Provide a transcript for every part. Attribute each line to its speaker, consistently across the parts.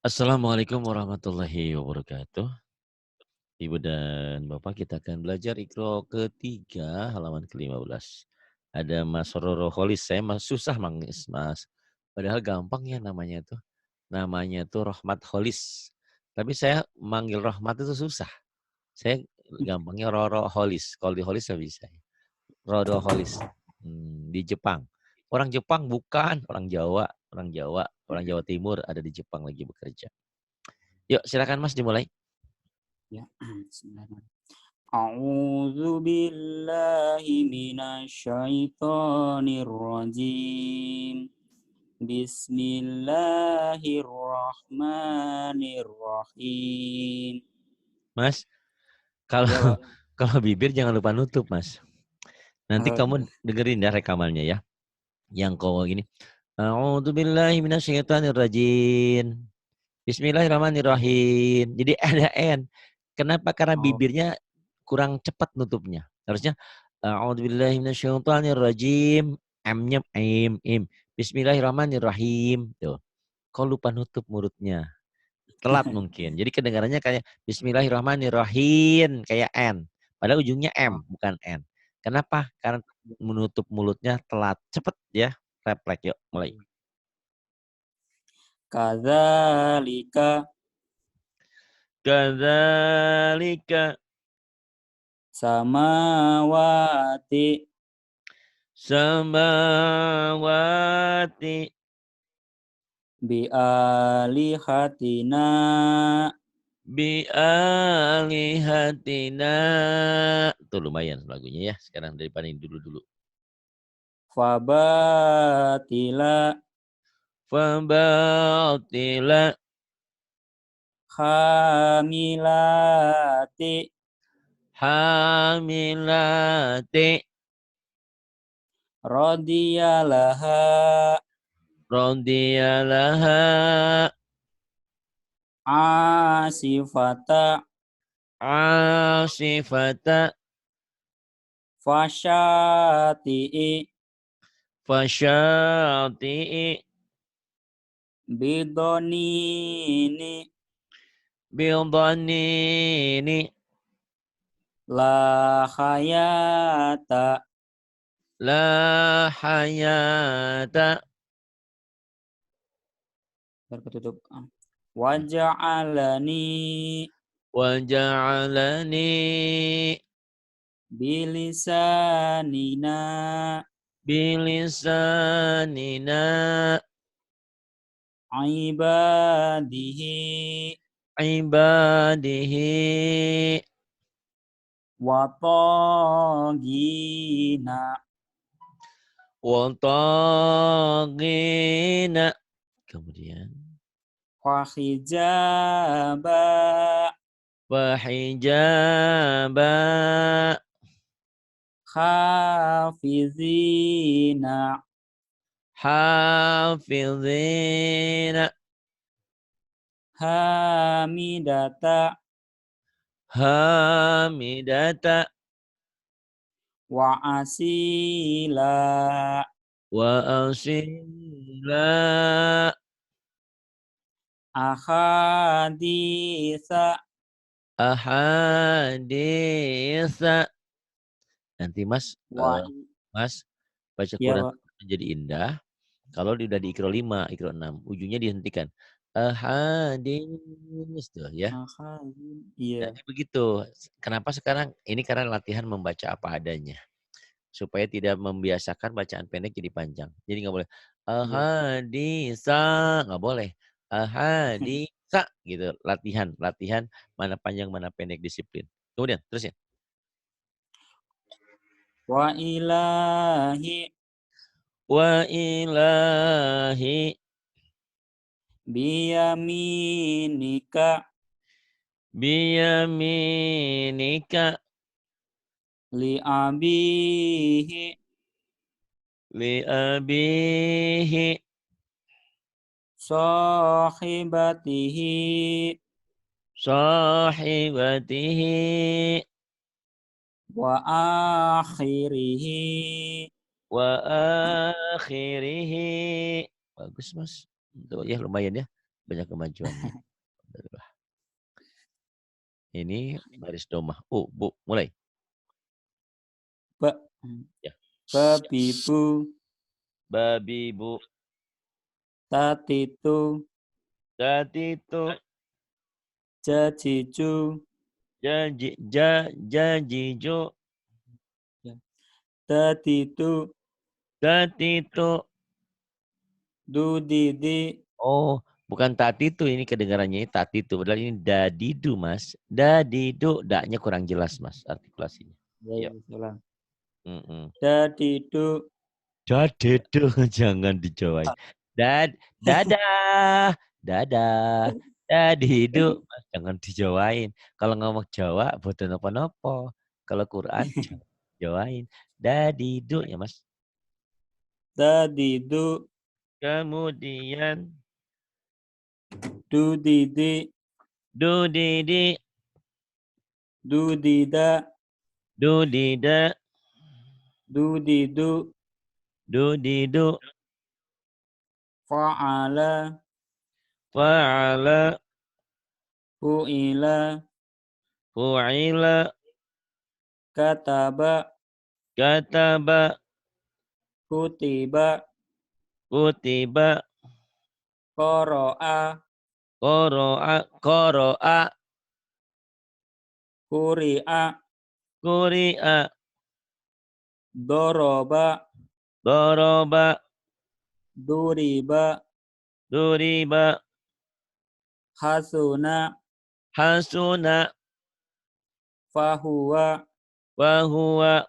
Speaker 1: Assalamualaikum warahmatullahi wabarakatuh. Ibu dan Bapak, kita akan belajar Iqra ketiga halaman ke-15. Ada Mas Roro Holis, saya susah manggis Mas. Padahal gampang ya namanya tuh. Namanya tuh Rohmat Holis. Tapi saya manggil Rohmat itu susah. Saya gampangnya Roro Holis. Kalau di Holis saya bisa. Roro Holis. Di Jepang. Orang Jepang bukan, orang Jawa. Orang Jawa Timur ada di Jepang lagi bekerja. Yuk silakan Mas dimulai.
Speaker 2: Ya, bismillahirrahmanirrahim. A'udzu billahi minasyaitonir rajim. Bismillahirrahmanirrahim.
Speaker 1: Mas, kalau
Speaker 2: Ya, Pak.
Speaker 1: kalau bibir jangan lupa nutup, Mas. Nanti
Speaker 2: Oh,
Speaker 1: kamu dengerin ya rekamannya ya. Yang kau gini. A'udzubillahi minasyaitonirrajim. Bismillahirrahmanirrahim. Jadi ada N. Kenapa? Karena
Speaker 2: oh,
Speaker 1: bibirnya kurang cepat nutupnya. Harusnya a'udzubillahi minasyaitonirrajim. M-nya im. Bismillahirrahmanirrahim. Tuh. Kau lupa nutup mulutnya. Telat mungkin. Jadi kedengarannya kayak Bismillahirrahmanirrahim. Kayak N. Padahal ujungnya
Speaker 2: oh.
Speaker 1: M, bukan N. Kenapa? Karena menutup mulutnya telat. Cepet ya. Refleks yuk. Mulai.
Speaker 2: Kadzalika
Speaker 1: Kadzalika
Speaker 2: samawati
Speaker 1: samawati
Speaker 2: bialihatina
Speaker 1: bialihatina. Tuh lumayan lagunya ya. Sekarang daripada yang dulu-dulu.
Speaker 2: fabatila
Speaker 1: Fabatila
Speaker 2: hamilati
Speaker 1: hamilati
Speaker 2: radiyalaha
Speaker 1: radiyalaha
Speaker 2: asifata
Speaker 1: asifata
Speaker 2: fasyati'i
Speaker 1: fasyati'i
Speaker 2: bidonini
Speaker 1: bidhanini
Speaker 2: la hayata
Speaker 1: la hayata
Speaker 2: berketutup waja'alani
Speaker 1: waja'alani
Speaker 2: bilisanina
Speaker 1: bilisanina
Speaker 2: ibadihi
Speaker 1: ibadihi
Speaker 2: watagina
Speaker 1: wa tagina. Kemudian
Speaker 2: wahijaba
Speaker 1: wahijaba
Speaker 2: hafizina
Speaker 1: hafizina
Speaker 2: hamidata
Speaker 1: hamidata
Speaker 2: wa asila
Speaker 1: wa asila
Speaker 2: ahaditha
Speaker 1: ahaditha. Nanti Mas,
Speaker 2: wa
Speaker 1: Mas baca
Speaker 2: ya
Speaker 1: Quran
Speaker 2: Pak.
Speaker 1: menjadi indah kalau udah di Iqra 5, Iqra 6, ujungnya dihentikan. Ahadits tuh ya.
Speaker 2: Iya.
Speaker 1: Jadi begitu. Kenapa sekarang? Ini karena latihan membaca apa adanya. Supaya tidak membiasakan bacaan pendek jadi panjang. Jadi nggak boleh
Speaker 2: Iya.
Speaker 1: ahadisa, nggak boleh. Ahadisa gitu. Latihan mana panjang mana pendek disiplin. Kemudian terusin.
Speaker 2: Wa ilahi
Speaker 1: Wa ilahi
Speaker 2: biyaminika
Speaker 1: biyaminika
Speaker 2: li abihi
Speaker 1: li abihi
Speaker 2: sahibatihi
Speaker 1: sahibatihi
Speaker 2: wa akhirihi
Speaker 1: wa akhirihi. Bagus Mas. Tuh ya lumayan ya. Banyak kemajuannya. Alhamdulillah. Ini baris domah. Bu, mulai.
Speaker 2: Ba,
Speaker 1: Ya.
Speaker 2: babibu,
Speaker 1: Babi, bu.
Speaker 2: tatitu,
Speaker 1: Tatitu.
Speaker 2: jajiju,
Speaker 1: Jajijo.
Speaker 2: ya. Tatitu,
Speaker 1: Tatitu.
Speaker 2: dudidi,
Speaker 1: Oh, bukan tatitu ini kedengarannya tatitu. Padahal ini dadidu, Mas. Dadidu. Daknya kurang jelas, Mas, artikulasinya.
Speaker 2: ya,
Speaker 1: Ya.
Speaker 2: ulang.
Speaker 1: Mm-mm.
Speaker 2: Dadidu,
Speaker 1: Dadidu. Jangan dijawain. Dadah. Dadah. Dadidu. Mas, jangan dijawain. Kalau ngomong Jawa, bodoh nopo-nopo. Kalau Quran, jangan dijawain. Dadidu ya, Mas.
Speaker 2: dadidu,
Speaker 1: Kemudian
Speaker 2: dudidi,
Speaker 1: dudidi,
Speaker 2: dudida,
Speaker 1: dudida,
Speaker 2: dudidu,
Speaker 1: dudidu,
Speaker 2: fa'ala,
Speaker 1: fa'ala,
Speaker 2: fu'ila,
Speaker 1: fu'ila,
Speaker 2: kataba,
Speaker 1: kataba,
Speaker 2: kutiba,
Speaker 1: kutiba,
Speaker 2: qara'a,
Speaker 1: qara'a, qara'a,
Speaker 2: quri'a,
Speaker 1: quri'a,
Speaker 2: doroba,
Speaker 1: daraba,
Speaker 2: duriba,
Speaker 1: duriba,
Speaker 2: hasuna,
Speaker 1: hasuna,
Speaker 2: fahuwa,
Speaker 1: wahuwa,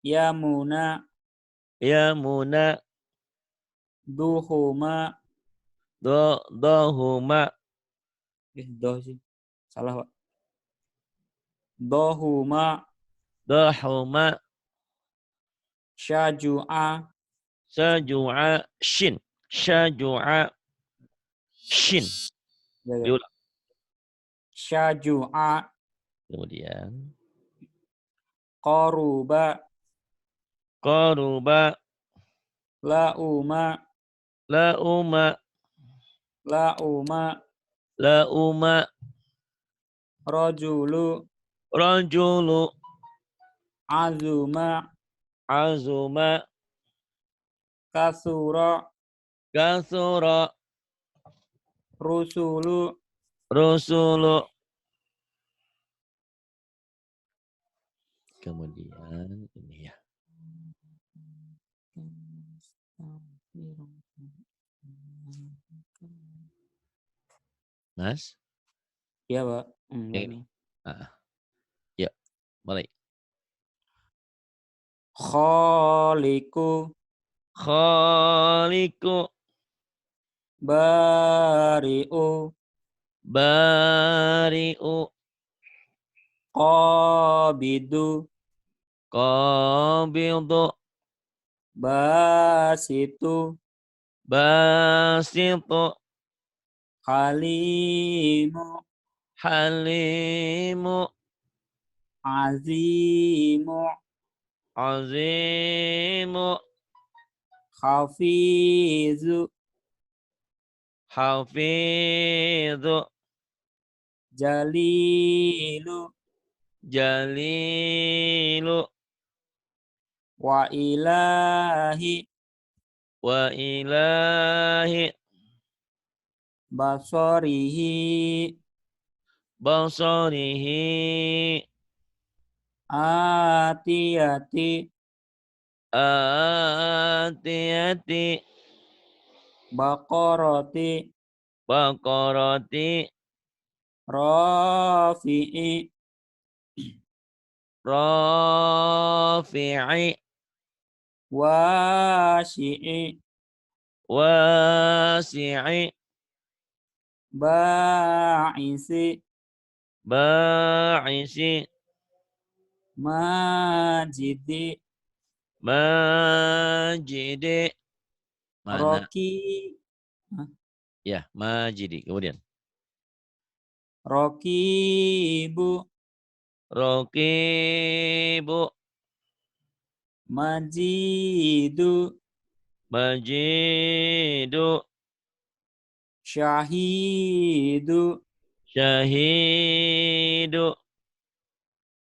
Speaker 2: yamuna,
Speaker 1: yamuna,
Speaker 2: duhuma,
Speaker 1: dohuma,
Speaker 2: doh sih, salah Pak. Dohuma,
Speaker 1: dohuma,
Speaker 2: syaju'a,
Speaker 1: saju'a, shin, syaju'a, shin.
Speaker 2: ya, ya.
Speaker 1: Diulang.
Speaker 2: Syaju'a,
Speaker 1: Kemudian
Speaker 2: qaruba,
Speaker 1: qaruba,
Speaker 2: lauma,
Speaker 1: lauma,
Speaker 2: lauma,
Speaker 1: lauma,
Speaker 2: rajulu,
Speaker 1: rajulu,
Speaker 2: azuma,
Speaker 1: azuma,
Speaker 2: kasura,
Speaker 1: kasura,
Speaker 2: rusulu,
Speaker 1: rusulu. Kemudian ini ya. Mas,
Speaker 2: Iya, Pak.
Speaker 1: yang ini. Ya, mulai.
Speaker 2: Khaliku,
Speaker 1: Khaliku,
Speaker 2: bari'u,
Speaker 1: bari'u,
Speaker 2: qabidu,
Speaker 1: qabidu,
Speaker 2: basitu,
Speaker 1: basitu,
Speaker 2: halimu,
Speaker 1: halimu,
Speaker 2: azimu,
Speaker 1: azimu,
Speaker 2: hafizu,
Speaker 1: hafidhu,
Speaker 2: jalilu,
Speaker 1: jalilu,
Speaker 2: wa ilahi,
Speaker 1: wa ilahi,
Speaker 2: basorihi,
Speaker 1: basarihi,
Speaker 2: atiyati,
Speaker 1: atiyati,
Speaker 2: baqarati,
Speaker 1: baqarati,
Speaker 2: rafi'i,
Speaker 1: rafi'i,
Speaker 2: wasyi'i,
Speaker 1: wasi'i,
Speaker 2: ba'isi,
Speaker 1: ba'isi,
Speaker 2: majidi,
Speaker 1: majidi. Mana?
Speaker 2: roki,
Speaker 1: Ya, majidi. Kemudian.
Speaker 2: rokibu,
Speaker 1: Rokibu,
Speaker 2: majidu,
Speaker 1: majidu,
Speaker 2: syahidu,
Speaker 1: syahidu,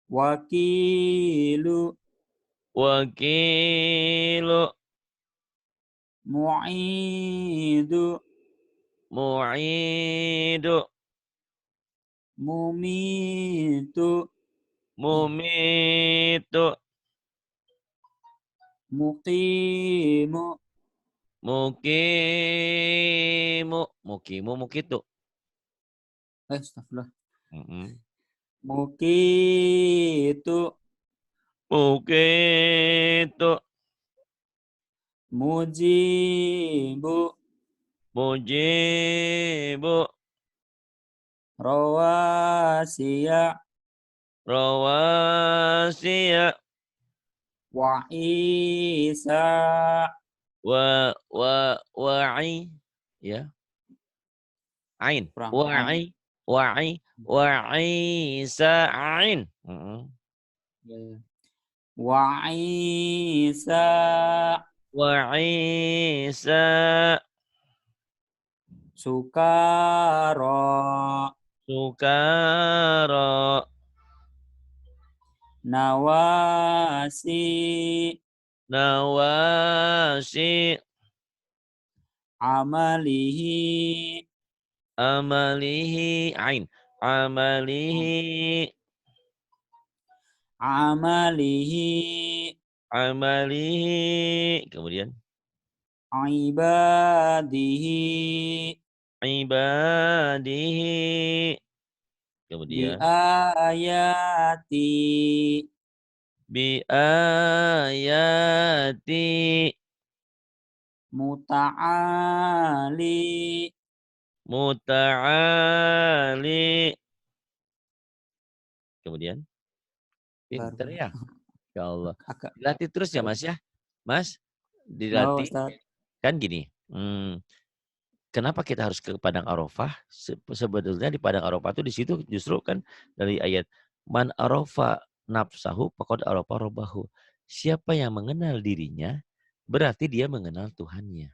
Speaker 2: wakilu,
Speaker 1: wakilu,
Speaker 2: mu'idu,
Speaker 1: mu'idu,
Speaker 2: mumitu,
Speaker 1: mumitu,
Speaker 2: muqimu,
Speaker 1: mukimu, mukimu, mukitu.
Speaker 2: astagfirullah.
Speaker 1: Mm-mm.
Speaker 2: Mukitu,
Speaker 1: Mukitu,
Speaker 2: mujibu,
Speaker 1: mujibu,
Speaker 2: rawasiya,
Speaker 1: rawasiya,
Speaker 2: wa isa,
Speaker 1: wa'i, ya, ain,
Speaker 2: kurang ain.
Speaker 1: wa'i, sa'ain. Mm-mm.
Speaker 2: Ya. Wa isa,
Speaker 1: Wa'isa,
Speaker 2: sukara,
Speaker 1: sukara,
Speaker 2: nawasi,
Speaker 1: nawasi,
Speaker 2: amalihi,
Speaker 1: amalihi, ain, amalihi,
Speaker 2: amalihi,
Speaker 1: amalihi, kemudian
Speaker 2: ibadihi,
Speaker 1: ibadihi,
Speaker 2: bi
Speaker 1: kemudian
Speaker 2: ayati,
Speaker 1: bi ayati,
Speaker 2: muta'ali,
Speaker 1: muta'ali, kemudian pinter
Speaker 2: baru
Speaker 1: ya, ya Allah.
Speaker 2: agak
Speaker 1: Dilatih terus ya
Speaker 2: agak.
Speaker 1: Mas ya, Mas,
Speaker 2: No,
Speaker 1: dilatih.
Speaker 2: Ustaz.
Speaker 1: Kan gini, kenapa kita harus ke Padang Arafah? Sebetulnya di Padang Arafah itu di situ justru kan dari ayat man arafa nafsahu faqad arafa rabbahu. Siapa yang mengenal dirinya berarti dia mengenal Tuhannya.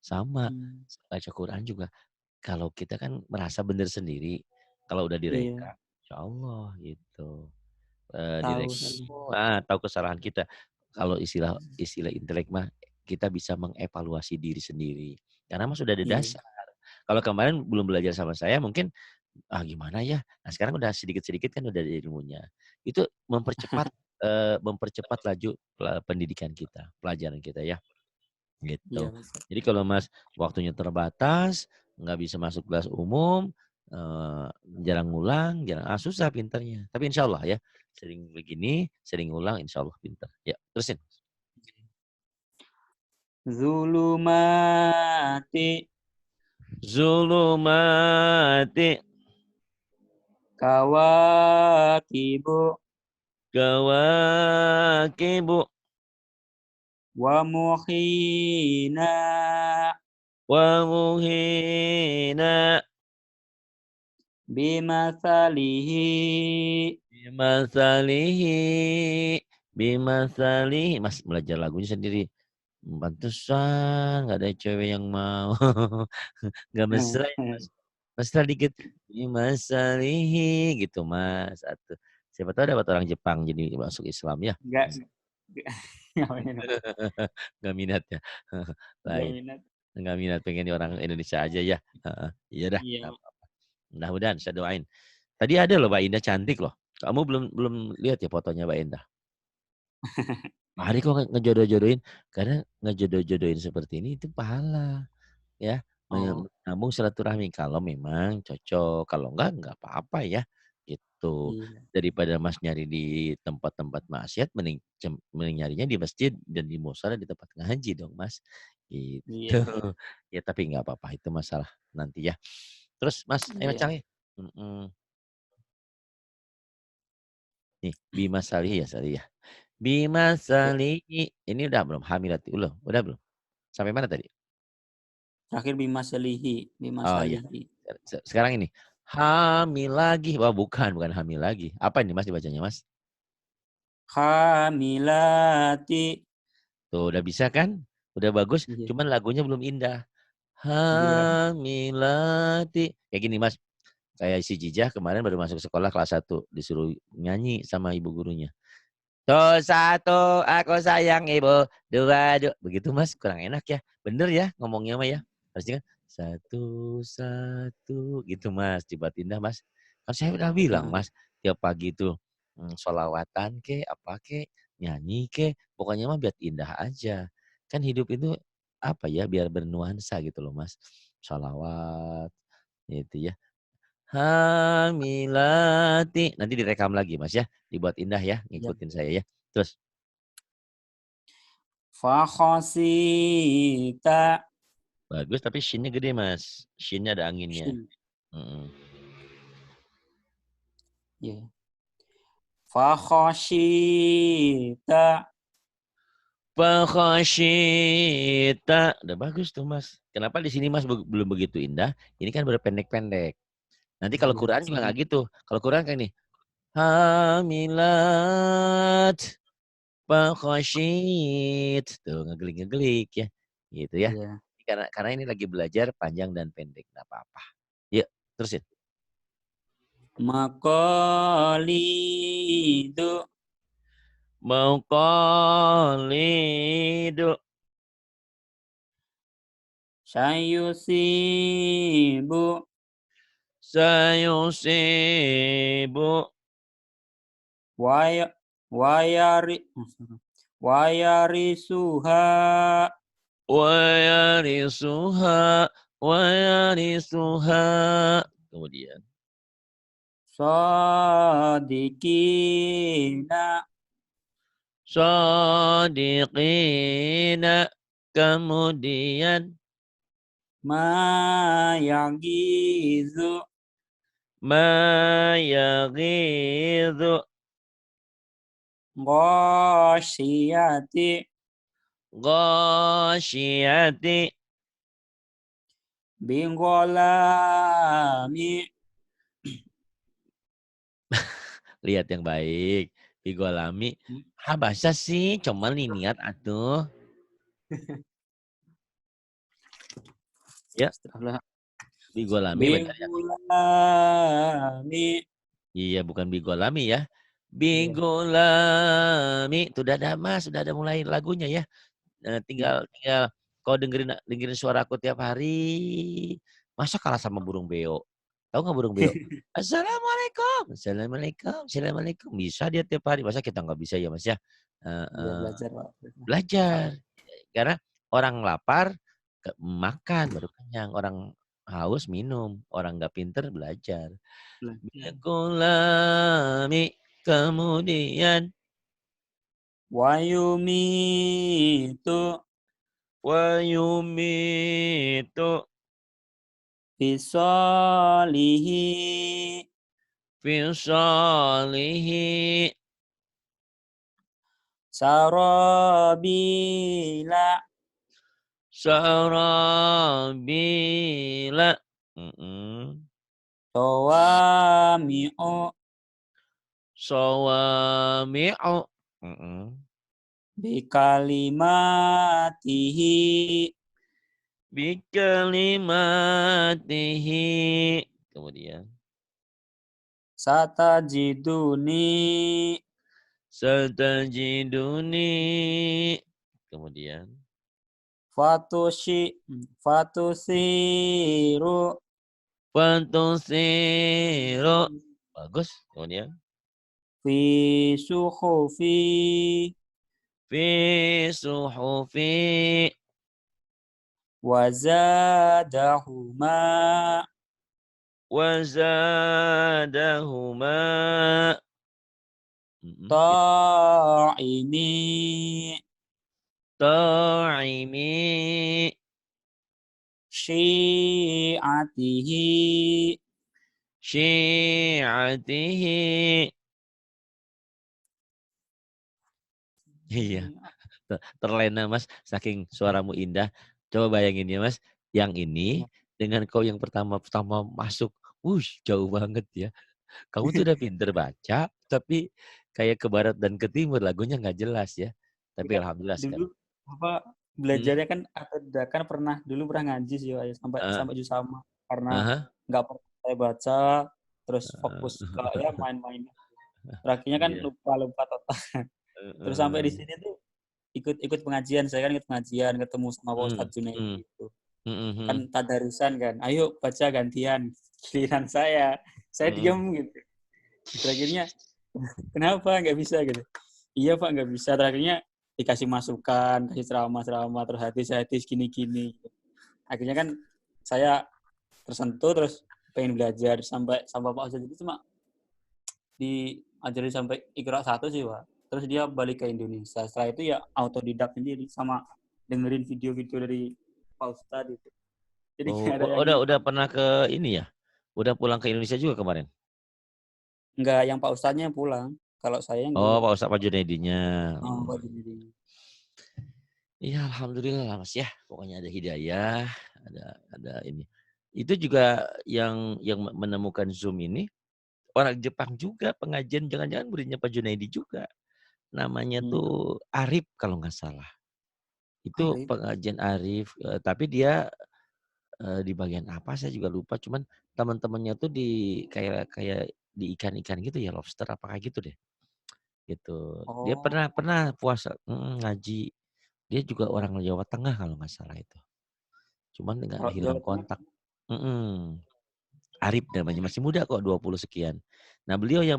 Speaker 1: Sama
Speaker 2: Hmm,
Speaker 1: baca Quran juga. Kalau kita kan merasa benar sendiri, kalau udah
Speaker 2: iya,
Speaker 1: direka, insya Allah gitu.
Speaker 2: tahu
Speaker 1: Direka,
Speaker 2: Ustaz.
Speaker 1: tahu kesalahan kita. Kalau istilah istilah intelek mah kita bisa mengevaluasi diri sendiri. Karena mah sudah ada
Speaker 2: Iya.
Speaker 1: dasar. Kalau kemarin belum belajar sama saya mungkin, gimana ya? Nah sekarang udah sedikit-sedikit kan udah ada ilmunya. Itu mempercepat laju pendidikan kita, pelajaran kita ya,
Speaker 2: Iya,
Speaker 1: gitu.
Speaker 2: Ustaz.
Speaker 1: Jadi kalau Mas waktunya terbatas, nggak bisa masuk kelas umum, jarang ngulang, susah pinternya. Tapi insya Allah ya, sering begini, sering ngulang, insya Allah pinter. Ya, terusin.
Speaker 2: Zulumati,
Speaker 1: Zulumati,
Speaker 2: kawakibu,
Speaker 1: kawakibu,
Speaker 2: wa muhina,
Speaker 1: wa muhina,
Speaker 2: bimasalihi,
Speaker 1: bimasalihi, bimasalihi. Mas belajar lagunya sendiri. Pantesan nggak ada cewek yang mau. Nggak mesra ya Mas. Mesra dikit. Bimasalihi gitu Mas. Atuh. Siapa tahu dapat orang Jepang jadi masuk Islam ya.
Speaker 2: enggak, enggak minat,
Speaker 1: Nggak minat ya.
Speaker 2: enggak
Speaker 1: Lain.
Speaker 2: minat.
Speaker 1: Nggak minat pengen di orang Indonesia aja ya. Heeh. Iya dah.
Speaker 2: Iya.
Speaker 1: Nggak apa-apa. Mudah-mudahan saya doain. Tadi ada loh Mbak Indah cantik loh. Kamu belum belum lihat ya fotonya Mbak Indah. Pak Hari kok ngejodoh-jodohin? Karena ngejodoh-jodohin seperti ini itu pahala. Ya,
Speaker 2: Oh,
Speaker 1: menyambung silaturahmi kalau memang cocok, kalau enggak apa-apa ya, gitu.
Speaker 2: iya.
Speaker 1: Daripada Mas nyari di tempat-tempat maksiat, mending nyarinya di masjid dan di musala di tempat ngaji dong, Mas. Gitu.
Speaker 2: Iya.
Speaker 1: Ya tapi nggak apa-apa, itu masalah nanti ya. Terus Mas, ayo
Speaker 2: Iya.
Speaker 1: Cang. Nih, Bima Salihi ya, Salihi ya. Bima
Speaker 2: Ya.
Speaker 1: Salihi, ini udah belum? Hamilati, udah belum? Sampai mana tadi?
Speaker 2: Terakhir bimasalihi,
Speaker 1: Oh iya.
Speaker 2: bimasalihi.
Speaker 1: Sekarang ini. Hamil lagi. Wah bukan hamil lagi. Apa ini Mas dibacanya Mas?
Speaker 2: Hamilati.
Speaker 1: Tuh udah bisa kan? Udah bagus.
Speaker 2: Iya.
Speaker 1: Cuman lagunya belum indah.
Speaker 2: Iya.
Speaker 1: hamilati. Kayak gini Mas, kayak si Jijah kemarin baru masuk sekolah kelas 1, disuruh nyanyi sama ibu gurunya. Tuh satu, aku sayang ibu. Dua, begitu Mas, kurang enak ya. Bener ya ngomongnya mah ya. Harusnya kan satu, satu gitu Mas. Dibuat indah Mas. Kan saya udah bilang
Speaker 2: Heeh.
Speaker 1: Mas, tiap pagi tuh sholawatan ke, apa ke, nyanyi ke. Pokoknya mah biar indah aja. Kan hidup itu apa ya, biar bernuansa gitu loh Mas. Sholawat, gitu ya. Hamilati. Nanti direkam lagi Mas ya. Dibuat indah ya,
Speaker 2: Iya.
Speaker 1: ngikutin saya ya. Terus,
Speaker 2: Fakhasita.
Speaker 1: bagus tapi shin-nya gede Mas. Shin-nya ada anginnya.
Speaker 2: Shin.
Speaker 1: Mhm.
Speaker 2: Iya. Fakhashita.
Speaker 1: Fakhasyita. Udah bagus tuh Mas. Kenapa di sini Mas belum begitu indah? Ini kan berpendek-pendek. Nanti kalau
Speaker 2: Iya.
Speaker 1: Quran juga nggak gitu. Kalau Quran kayak nih. Hamilat. Fakhasyit. Tuh ngegelik-ngegelik ya. Gitu ya.
Speaker 2: Iya.
Speaker 1: Karena ini lagi belajar panjang dan pendek. Nggak apa-apa. Yuk, terusin.
Speaker 2: Maqalidu.
Speaker 1: Mauqalidu.
Speaker 2: Sayusibu.
Speaker 1: Sayusibu.
Speaker 2: Waya. Wayari. Wayarisuha.
Speaker 1: Wayarisuha. Wayarisuha. Kemudian.
Speaker 2: Sadiqina.
Speaker 1: Shadiqina. Kemudian.
Speaker 2: Ma yagizu.
Speaker 1: Ma yaghidhu.
Speaker 2: Ghasyiyati.
Speaker 1: Ghasyiyati.
Speaker 2: Bingolami.
Speaker 1: Lihat yang baik. Bigolami. Bahasa sih. Cuman niat atuh. Ya.
Speaker 2: Setelah
Speaker 1: Bigolami benar ya.
Speaker 2: Bingolami.
Speaker 1: Iya, bukan Bigolami ya.
Speaker 2: Iya.
Speaker 1: Bigolami. Sudah ada Mas, sudah ada mulai lagunya ya.
Speaker 2: Iya.
Speaker 1: Tinggal kau dengerin suaraku tiap hari. Masa kalah sama burung beo? Tahu nggak burung beo? Assalamualaikum, assalamualaikum, assalamualaikum. Bisa dia tiap hari. Masa kita nggak bisa ya Mas ya?
Speaker 2: Iya, belajar Pak.
Speaker 1: Belajar. Karena orang lapar makan baru kenyang. Orang haus minum. Orang nggak pinter belajar.
Speaker 2: Belajar.
Speaker 1: Bigolami. Kemudian.
Speaker 2: Wayumitu.
Speaker 1: Wayumitu.
Speaker 2: Bisolihi.
Speaker 1: Fisalihi.
Speaker 2: Sarabila.
Speaker 1: Sarabila.
Speaker 2: Tawami'u.
Speaker 1: Sawami'u.
Speaker 2: Bikalimatihi.
Speaker 1: Bikalimatihi. Kemudian.
Speaker 2: Satajiduni.
Speaker 1: Satajiduni. Kemudian.
Speaker 2: Fatusiru.
Speaker 1: Fantusiru. Bagus. Kemudian.
Speaker 2: Fi suhufi.
Speaker 1: Fi suhufi.
Speaker 2: Wazadahuma.
Speaker 1: Wazadahuma.
Speaker 2: Ta'imi.
Speaker 1: Ta'imi.
Speaker 2: Syi'atihi.
Speaker 1: Syi'atihi. Iya, terlena Mas, saking suaramu indah. Coba bayangin ya Mas, yang ini dengan kau yang pertama masuk, jauh banget ya. Kamu tuh udah pinter baca, tapi kayak ke barat dan ke timur lagunya nggak jelas ya. Tapi
Speaker 2: Kan
Speaker 1: alhamdulillah
Speaker 2: dulu
Speaker 1: sekarang.
Speaker 2: apa
Speaker 1: Mhm.
Speaker 2: belajarnya kan kan dulu pernah ngaji sih Pak, ya, sampai
Speaker 1: Heeh.
Speaker 2: sampai juz sama. Karena
Speaker 1: Ah hah.
Speaker 2: nggak pernah saya baca, terus fokus ke ya main-main. Terakhirnya kan
Speaker 1: Iya.
Speaker 2: lupa total. Terus sampai di
Speaker 1: Heeh.
Speaker 2: sini tuh ikut ikut pengajian, saya kan ikut pengajian, ketemu sama Pak
Speaker 1: Mhm
Speaker 2: Ustadz Junaidi
Speaker 1: mhm.
Speaker 2: itu.
Speaker 1: Mhm
Speaker 2: Kan
Speaker 1: mhm.
Speaker 2: tadarusan kan, "Ayo baca gantian." Giliran saya
Speaker 1: Mhm.
Speaker 2: diem gitu. Terakhirnya, "Kenapa nggak bisa?" Gitu. "Iya Pak, nggak bisa." Terakhirnya dikasih masukan, kasih ceramah-ceramah, terus hadis-hadis gini-gini. Akhirnya kan saya tersentuh, terus pengen belajar sampai sama Pak Ustadz itu cuma diajari sampai Iqra 1 sih, Pak. Terus dia balik ke Indonesia. Setelah itu ya autodidak sendiri sama dengerin video-video dari Pak Ustadz itu. Jadi
Speaker 1: Oh,
Speaker 2: nggak ada yang
Speaker 1: udah pernah ke ini ya? Udah pulang ke Indonesia juga kemarin?
Speaker 2: nggak yang Pak Ustadznya yang pulang. Kalau saya yang
Speaker 1: Oh,
Speaker 2: dulu.
Speaker 1: Pak Ustadz, Pak Junaidinya.
Speaker 2: Oh,
Speaker 1: Oh.
Speaker 2: Pak Junaidi.
Speaker 1: Iya, alhamdulillah lah Mas ya. Pokoknya ada hidayah, ada ini. Itu juga yang menemukan Zoom ini orang Jepang juga pengajian, jangan-jangan muridnya Pak Junaidi juga. Namanya
Speaker 2: Hmm,
Speaker 1: tuh Arif kalau nggak salah. Itu
Speaker 2: Arif.
Speaker 1: pengajian Arif, tapi dia, di bagian apa saya juga lupa, cuman teman-temannya tuh kayak kayak di ikan-ikan gitu ya, lobster apa kayak gitu deh, gitu. Dia
Speaker 2: Oh,
Speaker 1: pernah pernah puasa ngaji. Dia juga orang Jawa Tengah kalau nggak salah itu. Cuman nggak
Speaker 2: kalau
Speaker 1: hilang
Speaker 2: Jawa Tengah.
Speaker 1: kontak. Mhm. Arif namanya, masih muda kok 20 sekian. Nah, beliau yang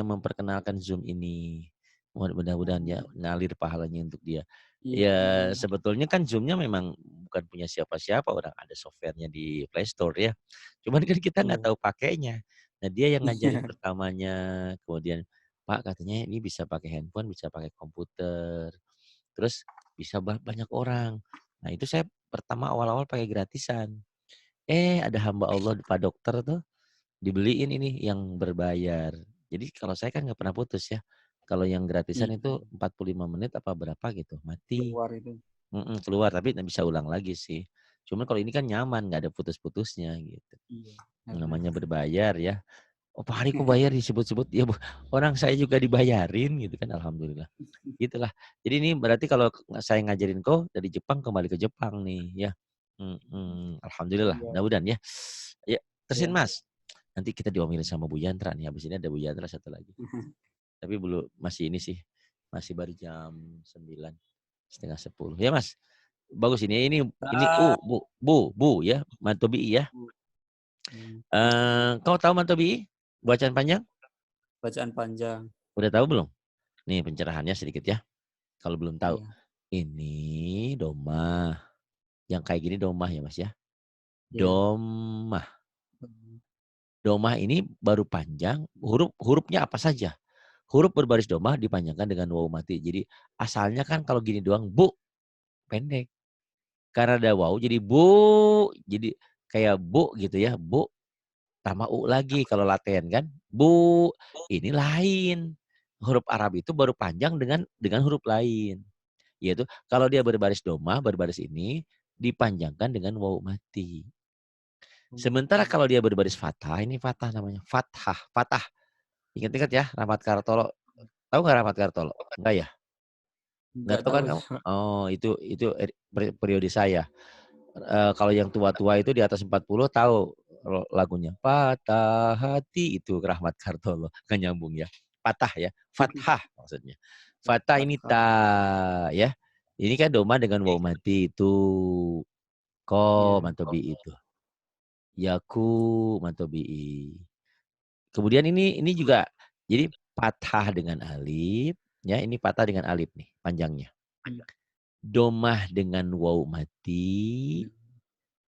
Speaker 1: memperkenalkan Zoom ini. Mudah-mudahan ya
Speaker 2: Oh,
Speaker 1: ngalir pahalanya untuk dia.
Speaker 2: iya,
Speaker 1: Ya
Speaker 2: amin.
Speaker 1: sebetulnya kan Zoom-nya memang bukan punya siapa-siapa, orang ada software-nya di Play Store ya. Cuman kan kita nggak
Speaker 2: Iya.
Speaker 1: tahu pakainya. Nah, dia yang ngajarin
Speaker 2: Iya.
Speaker 1: pertamanya, kemudian, "Pak katanya ini bisa pakai handphone, bisa pakai komputer, terus bisa banyak orang." Nah, itu saya pertama awal-awal pakai gratisan. Ada hamba Allah Pak Dokter tuh, dibeliin ini yang berbayar. Jadi kalau saya kan nggak pernah putus ya. Kalau yang gratisan
Speaker 2: Iya,
Speaker 1: itu 45 menit apa berapa gitu, mati.
Speaker 2: keluar itu.
Speaker 1: Keluar tapi nggak bisa ulang lagi sih. Cuman kalau ini kan nyaman, nggak ada putus-putusnya gitu.
Speaker 2: Iya, karena
Speaker 1: Namanya berbayar ya. "Oh Pak Hari kok bayar disebut-sebut?" Ya orang saya juga dibayarin gitu kan, alhamdulillah. Gitulah. Jadi ini berarti kalau saya ngajarin kau dari Jepang kembali ke Jepang nih ya. Alhamdulillah,
Speaker 2: iya,
Speaker 1: mudah-mudahan ya. Ya, terusin
Speaker 2: iya.
Speaker 1: Mas. Nanti kita diomelin sama Bu Yantra nih, habis ini ada Bu Yantra satu lagi. Tapi belum masih ini sih, masih baru jam 9, setengah 10. Ya Mas, bagus ini
Speaker 2: Ah,
Speaker 1: Bu ya, Mantobi ya.
Speaker 2: Mantap.
Speaker 1: Kau tahu Mantobi? Bacaan panjang?
Speaker 2: Bacaan panjang.
Speaker 1: Udah tahu belum? Nih pencerahannya sedikit ya, kalau belum tahu.
Speaker 2: Iya,
Speaker 1: Ini domah, yang kayak gini domah ya Mas ya.
Speaker 2: iya.
Speaker 1: Domah. Domah ini baru panjang, hurufnya apa saja. Huruf berbaris domah dipanjangkan dengan wawu mati. Jadi asalnya kan kalau gini doang bu, pendek. Karena ada wawu jadi bu, jadi kayak bu gitu ya, bu tambah u lagi kalau laten kan. Bu, ini lain. Huruf Arab itu baru panjang dengan huruf lain. Yaitu kalau dia berbaris domah, berbaris ini dipanjangkan dengan wawu mati. Sementara kalau dia berbaris fathah, ini fathah namanya. Fathah, fathah. Ingat-ingat ya, Rahmat Kartolo. Tahu nggak Rahmat Kartolo? Enggak ya? Enggak
Speaker 2: Nggak
Speaker 1: tahu
Speaker 2: tahu
Speaker 1: kan kamu?
Speaker 2: saya, Pak.
Speaker 1: Oh, itu periode saya. Kalau yang tua-tua itu di atas 40 tahu lagunya. Patah hati itu Rahmat Kartolo. Nggak nyambung ya. Patah ya. Fathah maksudnya. Fathah ini
Speaker 2: Fathah.
Speaker 1: ta ya. Ini kan doma dengan waw mati itu. Ko
Speaker 2: Iya.
Speaker 1: mantobi itu. Yaku mantobi. Kemudian ini juga jadi patah dengan alif, ya ini patah dengan alif nih panjangnya.
Speaker 2: Iya.
Speaker 1: Domah dengan waw mati,
Speaker 2: Iya.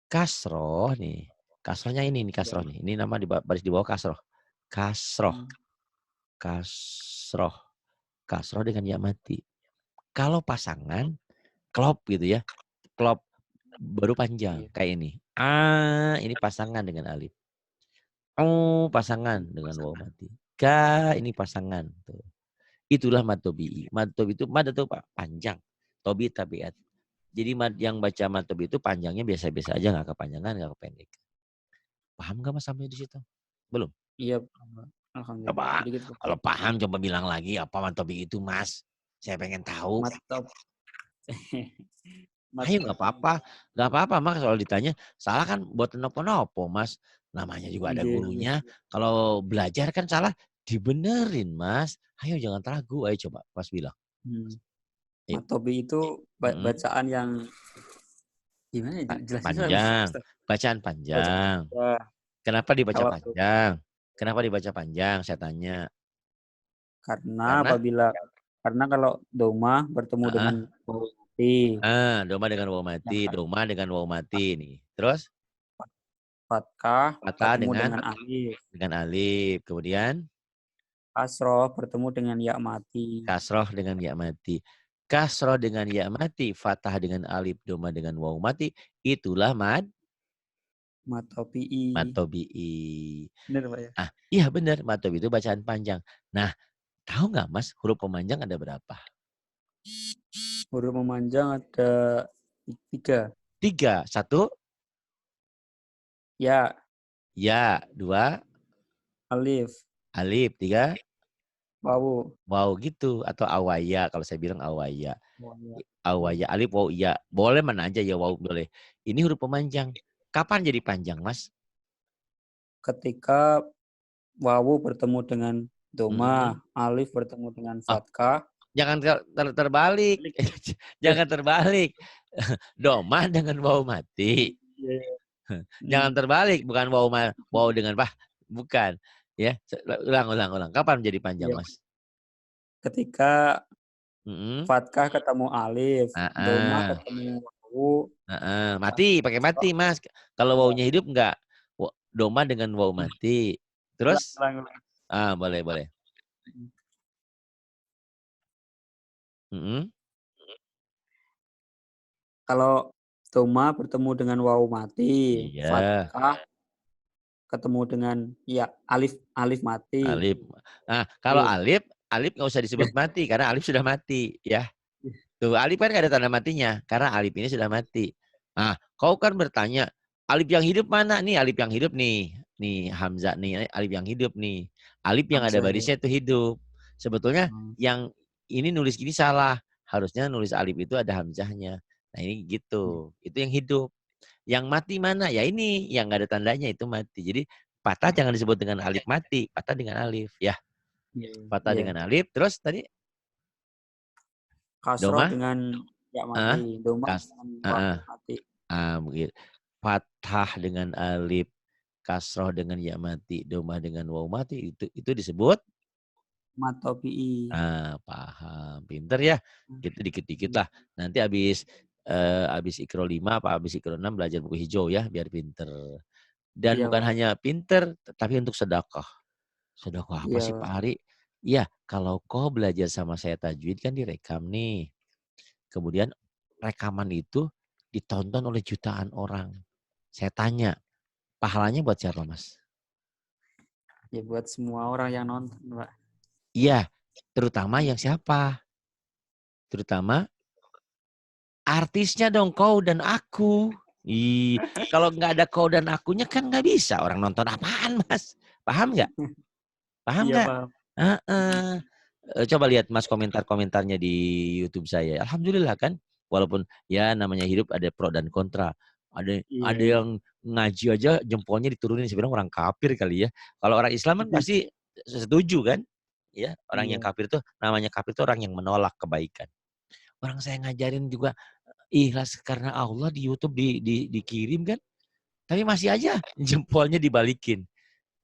Speaker 1: kasroh nih. Kasrohnya ini nih kasroh nih. Ini nama di baris di bawah kasroh. Kasroh,
Speaker 2: Hmm.
Speaker 1: kasroh, kasroh dengan ya mati. Kalau pasangan klop gitu ya. Klop baru panjang
Speaker 2: Iya.
Speaker 1: kayak ini. Ini pasangan dengan alif. Oh, pasangan dengan waw mati. Ini pasangan tuh. Itulah mad tobi'i. Mad tobi itu mad itu panjang. Tobi tabiat. Jadi yang baca mad tobi itu panjangnya biasa-biasa aja, nggak kepanjangan, nggak kependek. Paham nggak Mas sampai di situ? Belum?
Speaker 2: Iya, Pak. Alhamdulillah.
Speaker 1: Coba
Speaker 2: Sedikit, Pak.
Speaker 1: kalau paham coba bilang lagi apa mad tobi itu Mas. Saya pengen tahu.
Speaker 2: Mantap.
Speaker 1: Ayo
Speaker 2: Mas.
Speaker 1: nggak apa-apa Mas kalau ditanya, salah kan buat nopo-nopo Mas. Namanya juga ada
Speaker 2: Iya, iya.
Speaker 1: gurunya. Kalau belajar kan salah dibenerin Mas. Ayo jangan ragu, ayo coba Mas bilang.
Speaker 2: Hmm.
Speaker 1: Ayo.
Speaker 2: Matobi itu
Speaker 1: Mm-mm.
Speaker 2: bacaan yang gimana ya jelasin susah,
Speaker 1: Panjang,
Speaker 2: Ustaz.
Speaker 1: bacaan
Speaker 2: Bacaan
Speaker 1: panjang.
Speaker 2: ya.
Speaker 1: Kenapa dibaca
Speaker 2: Kalau
Speaker 1: panjang? Kenapa dibaca panjang? Saya tanya.
Speaker 2: karena
Speaker 1: Karena
Speaker 2: karena kalau doma bertemu dengan
Speaker 1: ah,
Speaker 2: wawu mati,
Speaker 1: doma dengan waw
Speaker 2: yang
Speaker 1: mati, doma dengan waw mati nih. Terus
Speaker 2: fatkah
Speaker 1: patah
Speaker 2: bertemu
Speaker 1: dengan
Speaker 2: dengan alif,
Speaker 1: alif. Kemudian
Speaker 2: kasroh bertemu dengan ya mati,
Speaker 1: kasroh dengan ya mati. Kasroh dengan ya mati, fathah dengan alif, doma dengan waw mati. Itulah
Speaker 2: matobi.
Speaker 1: matobi'i.
Speaker 2: Benar Pak ya?
Speaker 1: Ah, iya benar, matobi itu bacaan panjang. Nah, tahu nggak Mas, huruf pemanjang ada berapa?
Speaker 2: Huruf memanjang ada 3.
Speaker 1: 3. 1,
Speaker 2: Ya,
Speaker 1: ya. 2,
Speaker 2: alif,
Speaker 1: alif. 3,
Speaker 2: wawu.
Speaker 1: wow gitu. Atau awaya, kalau saya bilang awaya.
Speaker 2: Oh, ya.
Speaker 1: Awaya, alif, waw, iya. Boleh mana aja ya, waw boleh. Ini huruf pemanjang. Kapan jadi panjang, Mas?
Speaker 2: Ketika wawu bertemu dengan
Speaker 1: Mm-mm.
Speaker 2: doma, alif bertemu dengan
Speaker 1: Ah,
Speaker 2: fatkah.
Speaker 1: jangan terbalik.
Speaker 2: Balik.
Speaker 1: Jangan terbalik. Doma dengan waw mati.
Speaker 2: Iya.
Speaker 1: Jangan
Speaker 2: Hmm.
Speaker 1: terbalik, bukan waw dengan pah. Bukan. Ya, ulang. Kapan menjadi panjang,
Speaker 2: Iya.
Speaker 1: Mas?
Speaker 2: Ketika
Speaker 1: Mm-mm.
Speaker 2: fatkah ketemu alif, doma
Speaker 1: Ah,
Speaker 2: ketemu wawu,
Speaker 1: mati, pakai mati,
Speaker 2: kasroh.
Speaker 1: Mas. Kalau
Speaker 2: Ya.
Speaker 1: wawunya hidup enggak? Doma dengan waw mati.
Speaker 2: Ulang,
Speaker 1: Terus,
Speaker 2: ulang, ulang.
Speaker 1: boleh. Mm-mm.
Speaker 2: Kalau doma bertemu dengan wawu mati,
Speaker 1: Iya,
Speaker 2: fatkah ketemu dengan ya alif alif mati.
Speaker 1: alif. Nah, kalau
Speaker 2: Iya.
Speaker 1: alif nggak usah disebut mati karena alif sudah mati, ya. Tuh, alif kan nggak ada tanda matinya karena alif ini sudah mati. Nah, kau kan bertanya, alif yang hidup mana? Nih, alif yang hidup nih. Nih, Hamzah nih, alif yang hidup nih. Alif yang ada
Speaker 2: Hamzah ya.
Speaker 1: barisnya itu hidup. Sebetulnya
Speaker 2: Hmm.
Speaker 1: yang ini nulis gini salah. Harusnya nulis alif itu ada hamzahnya. Nah, ini gitu. Itu yang hidup. Yang mati mana? Ya ini yang nggak ada tandanya itu mati. Jadi patah jangan disebut dengan alif mati, patah dengan alif. Ya,
Speaker 2: Iya.
Speaker 1: patah
Speaker 2: Iya.
Speaker 1: dengan alif. Terus tadi
Speaker 2: Kasroh
Speaker 1: doma,
Speaker 2: dengan ya
Speaker 1: ah,
Speaker 2: mati, doma
Speaker 1: kas,
Speaker 2: dengan wawu
Speaker 1: ah,
Speaker 2: mati.
Speaker 1: begitu. Patah dengan alif, kasroh dengan ya mati, doma dengan waw mati itu disebut
Speaker 2: Matobi'i.
Speaker 1: paham. Pinter ya. Gitu dikit-dikit lah. Nanti habis Ikro 5 apa habis Ikro 6 belajar buku hijau ya biar pinter. Dan
Speaker 2: Iya,
Speaker 1: bukan
Speaker 2: Pak.
Speaker 1: hanya pinter, tapi untuk sedekah. Sedekah apa
Speaker 2: Iya,
Speaker 1: sih Pak
Speaker 2: Pak.
Speaker 1: Ari? Iya, kalau kau belajar sama saya tajwid kan direkam nih. Kemudian rekaman itu ditonton oleh jutaan orang. Saya tanya, pahalanya buat siapa Mas?
Speaker 2: Ya buat semua orang yang nonton, Pak.
Speaker 1: Iya, terutama yang siapa? Terutama artisnya dong, kau dan aku. Kalau nggak ada kau dan akunya kan nggak bisa. Orang nonton apaan Mas? Paham nggak? Paham
Speaker 2: Iya,
Speaker 1: nggak?
Speaker 2: paham.
Speaker 1: Heeh. Coba lihat Mas komentar-komentarnya di YouTube saya. Alhamdulillah kan, walaupun ya namanya hidup ada pro dan kontra. Ada
Speaker 2: Iya.
Speaker 1: yang ngaji aja jempolnya diturunin sebenarnya orang kafir kali ya. Kalau orang Islam kan pasti setuju kan? Ya, orang yang
Speaker 2: Iya.
Speaker 1: kafir tuh namanya kafir tuh orang yang menolak kebaikan. Orang saya ngajarin juga ikhlas karena Allah di YouTube dikirim kan, tapi masih aja jempolnya dibalikin.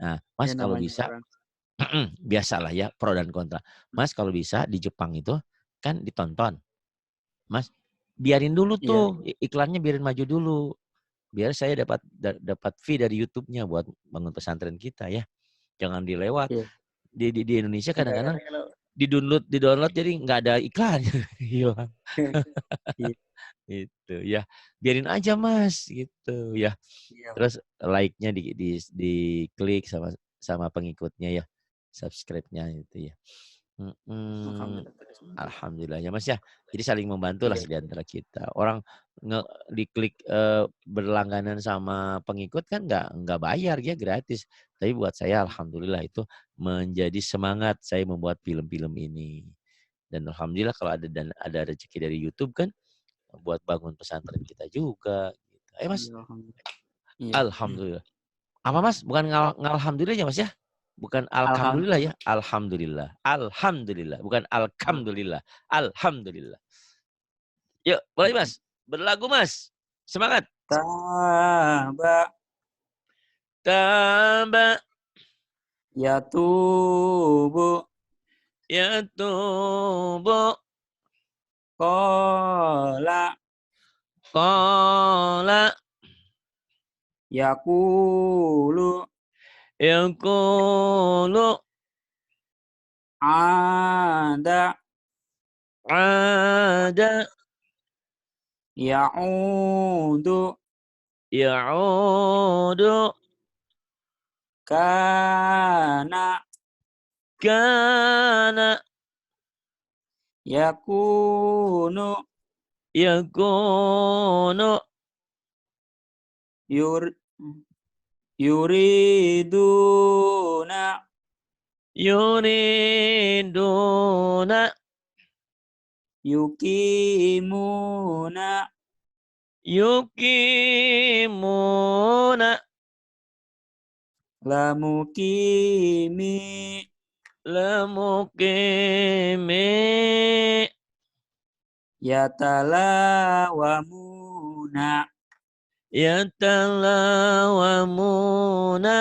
Speaker 1: Nah,
Speaker 2: Ya
Speaker 1: Mas kalau
Speaker 2: namanya
Speaker 1: bisa
Speaker 2: orang.
Speaker 1: biasalah ya pro dan kontra. Mas kalau bisa di Jepang itu kan ditonton. Mas biarin dulu
Speaker 2: Iya.
Speaker 1: tuh iklannya biarin maju dulu. Biar saya dapat fee dari YouTube-nya buat bangun pesantren kita ya. Jangan dilewat.
Speaker 2: Iya.
Speaker 1: Di Indonesia
Speaker 2: Enggak
Speaker 1: kadang-kadang
Speaker 2: kadang kalau
Speaker 1: di download jadi nggak ada iklan hilang.
Speaker 2: iya,
Speaker 1: Itu ya. Biarin aja Mas gitu ya.
Speaker 2: iya, Pak.
Speaker 1: Terus like-nya diklik sama sama pengikutnya ya. Subscribe-nya itu ya. Mm-mm.
Speaker 2: Alhamdulillah terus maju.
Speaker 1: Alhamdulillah ya Mas ya. Jadi saling membantu lah
Speaker 2: Iya.
Speaker 1: di antara kita. Orang diklik berlangganan sama pengikut kan nggak bayar ya gratis. Tapi buat saya alhamdulillah itu menjadi semangat saya membuat film-film ini. Dan alhamdulillah kalau ada rezeki dari YouTube kan buat bangun pesantren kita juga. Gitu. Mas.
Speaker 2: Iya, alhamdulillah. Iya.
Speaker 1: Alhamdulillah. Apa Mas? Bukan ngalhamdulillah ya Mas ya? Bukan alhamdulillah ya? Alhamdulillah. Alhamdulillah. Bukan alhamdulillah. Alhamdulillah. Yuk, boleh Mas. Berlagu Mas. Semangat.
Speaker 2: Taba
Speaker 1: Taba
Speaker 2: yatubu
Speaker 1: yatubu
Speaker 2: qala
Speaker 1: qala
Speaker 2: yaqulu
Speaker 1: yaqulu
Speaker 2: ada
Speaker 1: ada
Speaker 2: ya'udu
Speaker 1: ya'udu
Speaker 2: kana
Speaker 1: kana
Speaker 2: yakunu
Speaker 1: yakunu
Speaker 2: yur yuriduna
Speaker 1: yuriduna
Speaker 2: yukimuna
Speaker 1: yukimuna
Speaker 2: lamukimi
Speaker 1: lamukimi
Speaker 2: yatalawamuna
Speaker 1: yatalawamuna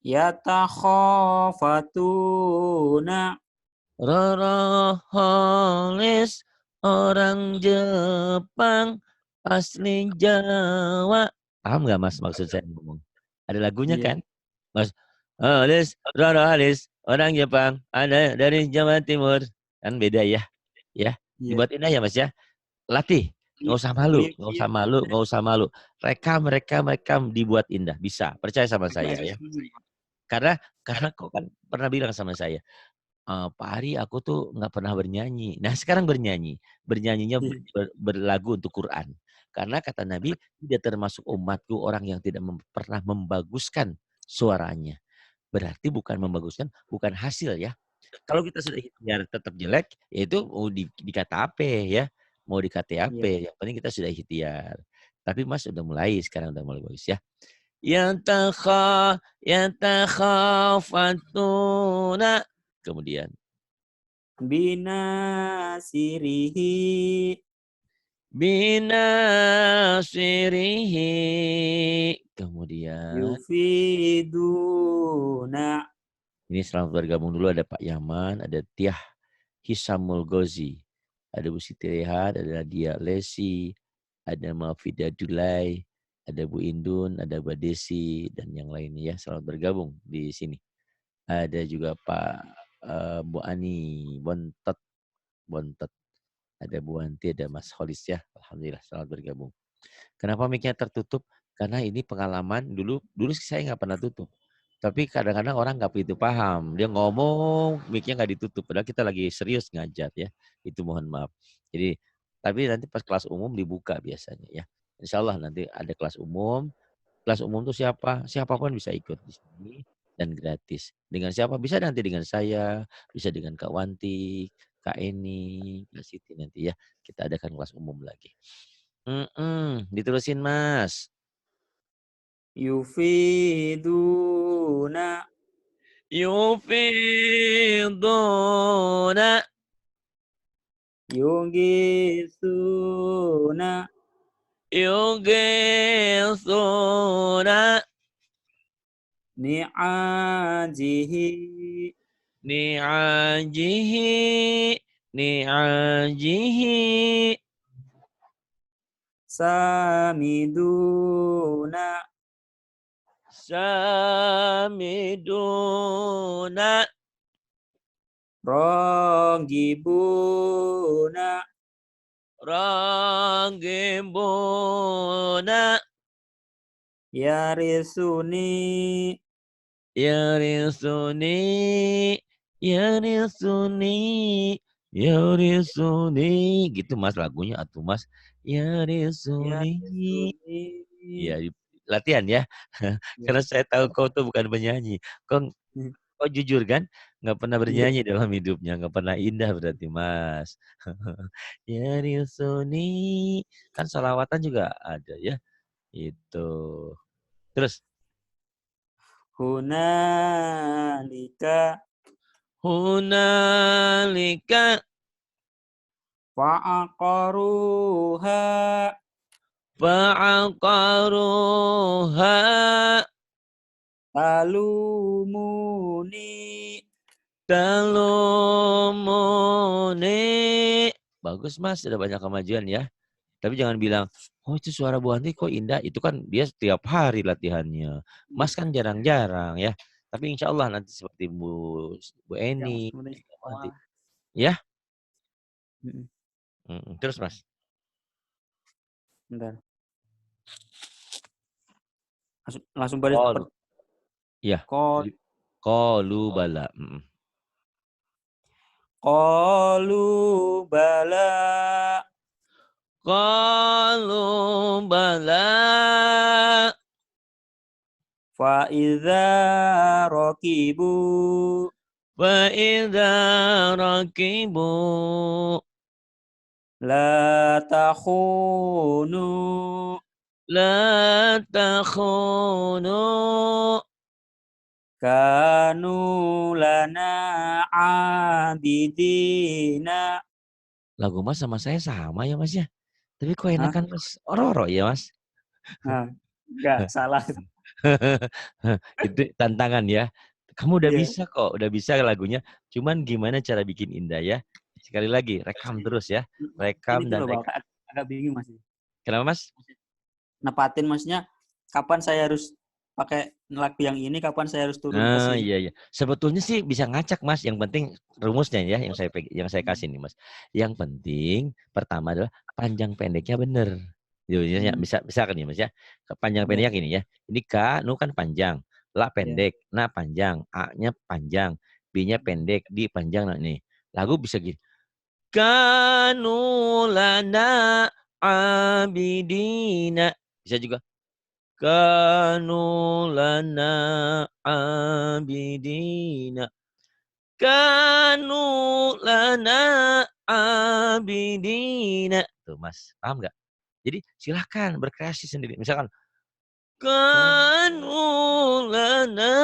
Speaker 2: yatakhafatuna
Speaker 1: Roroholis orang Jepang asli Jawa. Paham nggak Mas maksud saya ngomong? Ada lagunya
Speaker 2: Iya.
Speaker 1: kan? Mas, Roroholis orang Jepang ada dari Jawa Timur. Kan beda ya. Ya,
Speaker 2: Iya.
Speaker 1: dibuat indah ya Mas ya. Latih. Nggak usah malu, nggak usah malu, nggak usah malu. Rekam dibuat indah. Bisa, percaya sama saya ya. Karena kok kan pernah bilang sama saya, Pak Ari, aku tuh nggak pernah bernyanyi. Nah, sekarang bernyanyi. Bernyanyinya berlagu untuk Quran. Karena kata Nabi, tidak termasuk umatku orang yang tidak pernah membaguskan suaranya. Berarti bukan membaguskan, bukan hasil ya. Kalau kita sudah ikhtiar tetap jelek, yaitu mau dikata apa ya. Mau dikata apa, yang penting kita sudah ikhtiar. Tapi Mas udah mulai, sekarang udah mulai bagus ya. Yatakhafatuna. Kemudian
Speaker 2: binasirihi
Speaker 1: binasirihi. Kemudian
Speaker 2: yufiduna.
Speaker 1: ini selamat bergabung dulu, ada Pak Yaman, ada Tiah Hisamul Gozi, ada Bu Siti Rehat, ada Nadia Lesi, ada Mafida Dulai, ada Bu Indun, ada Bu Desi, dan yang lainnya ya. Selamat bergabung di sini. Ada juga Pak Bu Ani Bontot. Ada Bu Wanti, ada Mas Holis ya. Alhamdulillah selamat bergabung. Kenapa mic-nya tertutup? Karena ini pengalaman dulu saya nggak pernah tutup. Tapi kadang-kadang orang nggak begitu paham. Dia ngomong, mic-nya nggak ditutup. Padahal kita lagi serius ngajar ya. Itu mohon maaf. Jadi, tapi nanti pas kelas umum dibuka biasanya ya. Insya Allah nanti ada kelas umum. Kelas umum itu siapa? Siapapun bisa ikut di sini dan gratis. Dengan siapa? Bisa nanti dengan saya, bisa dengan Kak Wanti, Kak Eni, Kak Siti nanti ya. Kita adakan kelas umum lagi. Diterusin Mas.
Speaker 2: Yufiduna.
Speaker 1: Yufiduna.
Speaker 2: Yugisuna.
Speaker 1: Yugisuna.
Speaker 2: Ni'ajihi.
Speaker 1: Ni'ajihi. Ni'ajihi.
Speaker 2: Samiduna.
Speaker 1: Samiduna.
Speaker 2: Rogibuna.
Speaker 1: Ragibuna.
Speaker 2: Yarisuni.
Speaker 1: Yarisuni. Yarisuni. Yarisuni. Gitu Mas lagunya atuh Mas. Yarisuni.
Speaker 2: Yarisuni.
Speaker 1: Ya, latihan ya. Karena saya tahu kau tuh bukan penyanyi. Kau Oh jujur kan? Nggak pernah
Speaker 2: Iya.
Speaker 1: bernyanyi dalam hidupnya, nggak pernah indah berarti Mas. Ya Risuni, kan sholawatan juga ada ya, itu. Terus,
Speaker 2: Hunalika
Speaker 1: hunalika
Speaker 2: fa'aqaruha
Speaker 1: fa'aqaruha
Speaker 2: talumuni.
Speaker 1: talumuni. Bagus Mas, sudah banyak kemajuan ya. Tapi jangan bilang, oh itu suara Bu Anti kok indah. Itu kan dia setiap hari latihannya. Mas kan jarang-jarang ya. Tapi insya Allah nanti seperti Bu
Speaker 2: Yang
Speaker 1: Eni,
Speaker 2: sebenarnya
Speaker 1: Bu Anti. Ya.
Speaker 2: Mm-mm.
Speaker 1: Terus Mas.
Speaker 2: Bentar. Langsung baris
Speaker 1: Kolu. Ya.
Speaker 2: kol
Speaker 1: Kolu bala.
Speaker 2: kolu bala
Speaker 1: Kolu bala.
Speaker 2: fa iza rakibu
Speaker 1: Wa idza rakibu.
Speaker 2: la takhunu
Speaker 1: La takhunu.
Speaker 2: kanu lana abidina.
Speaker 1: Lagu Mas sama saya sama ya Mas ya. Tapi kok
Speaker 2: Hah?
Speaker 1: enakan Mas Roro ya Mas.
Speaker 2: Nah, enggak salah.
Speaker 1: Itu tantangan ya. Kamu udah
Speaker 2: Iya.
Speaker 1: bisa kok, udah bisa lagunya. Cuman gimana cara bikin indah ya. Sekali lagi, rekam terus ya.
Speaker 2: Ini
Speaker 1: Rekam
Speaker 2: tuh
Speaker 1: dan
Speaker 2: loh Bang,
Speaker 1: rekam.
Speaker 2: agak bingung Mas.
Speaker 1: Kenapa Mas?
Speaker 2: Nepatin maksudnya kapan saya harus pakai lagu yang ini, kapan saya harus turun ke
Speaker 1: Nah,
Speaker 2: sini.
Speaker 1: iya iya. Sebetulnya sih bisa ngacak Mas. Yang penting rumusnya ya yang saya kasih nih Mas. Yang penting pertama adalah panjang pendeknya bener. Ya,
Speaker 2: Hmm,
Speaker 1: bisa kan ya Mas ya. Panjang
Speaker 2: iya,
Speaker 1: pendeknya gini ya. Ini K, nu kan panjang. La
Speaker 2: iya.
Speaker 1: pendek, na panjang, A-nya panjang, B-nya pendek, D panjang. Nah, nih. Lagu bisa gini. Kanu lana abidina. Bisa juga. Kanu lana abidina. Kanu lana abidina. Tuh Mas, paham nggak? Jadi silahkan berkreasi sendiri. Misalkan,
Speaker 2: Kan
Speaker 1: kanu lana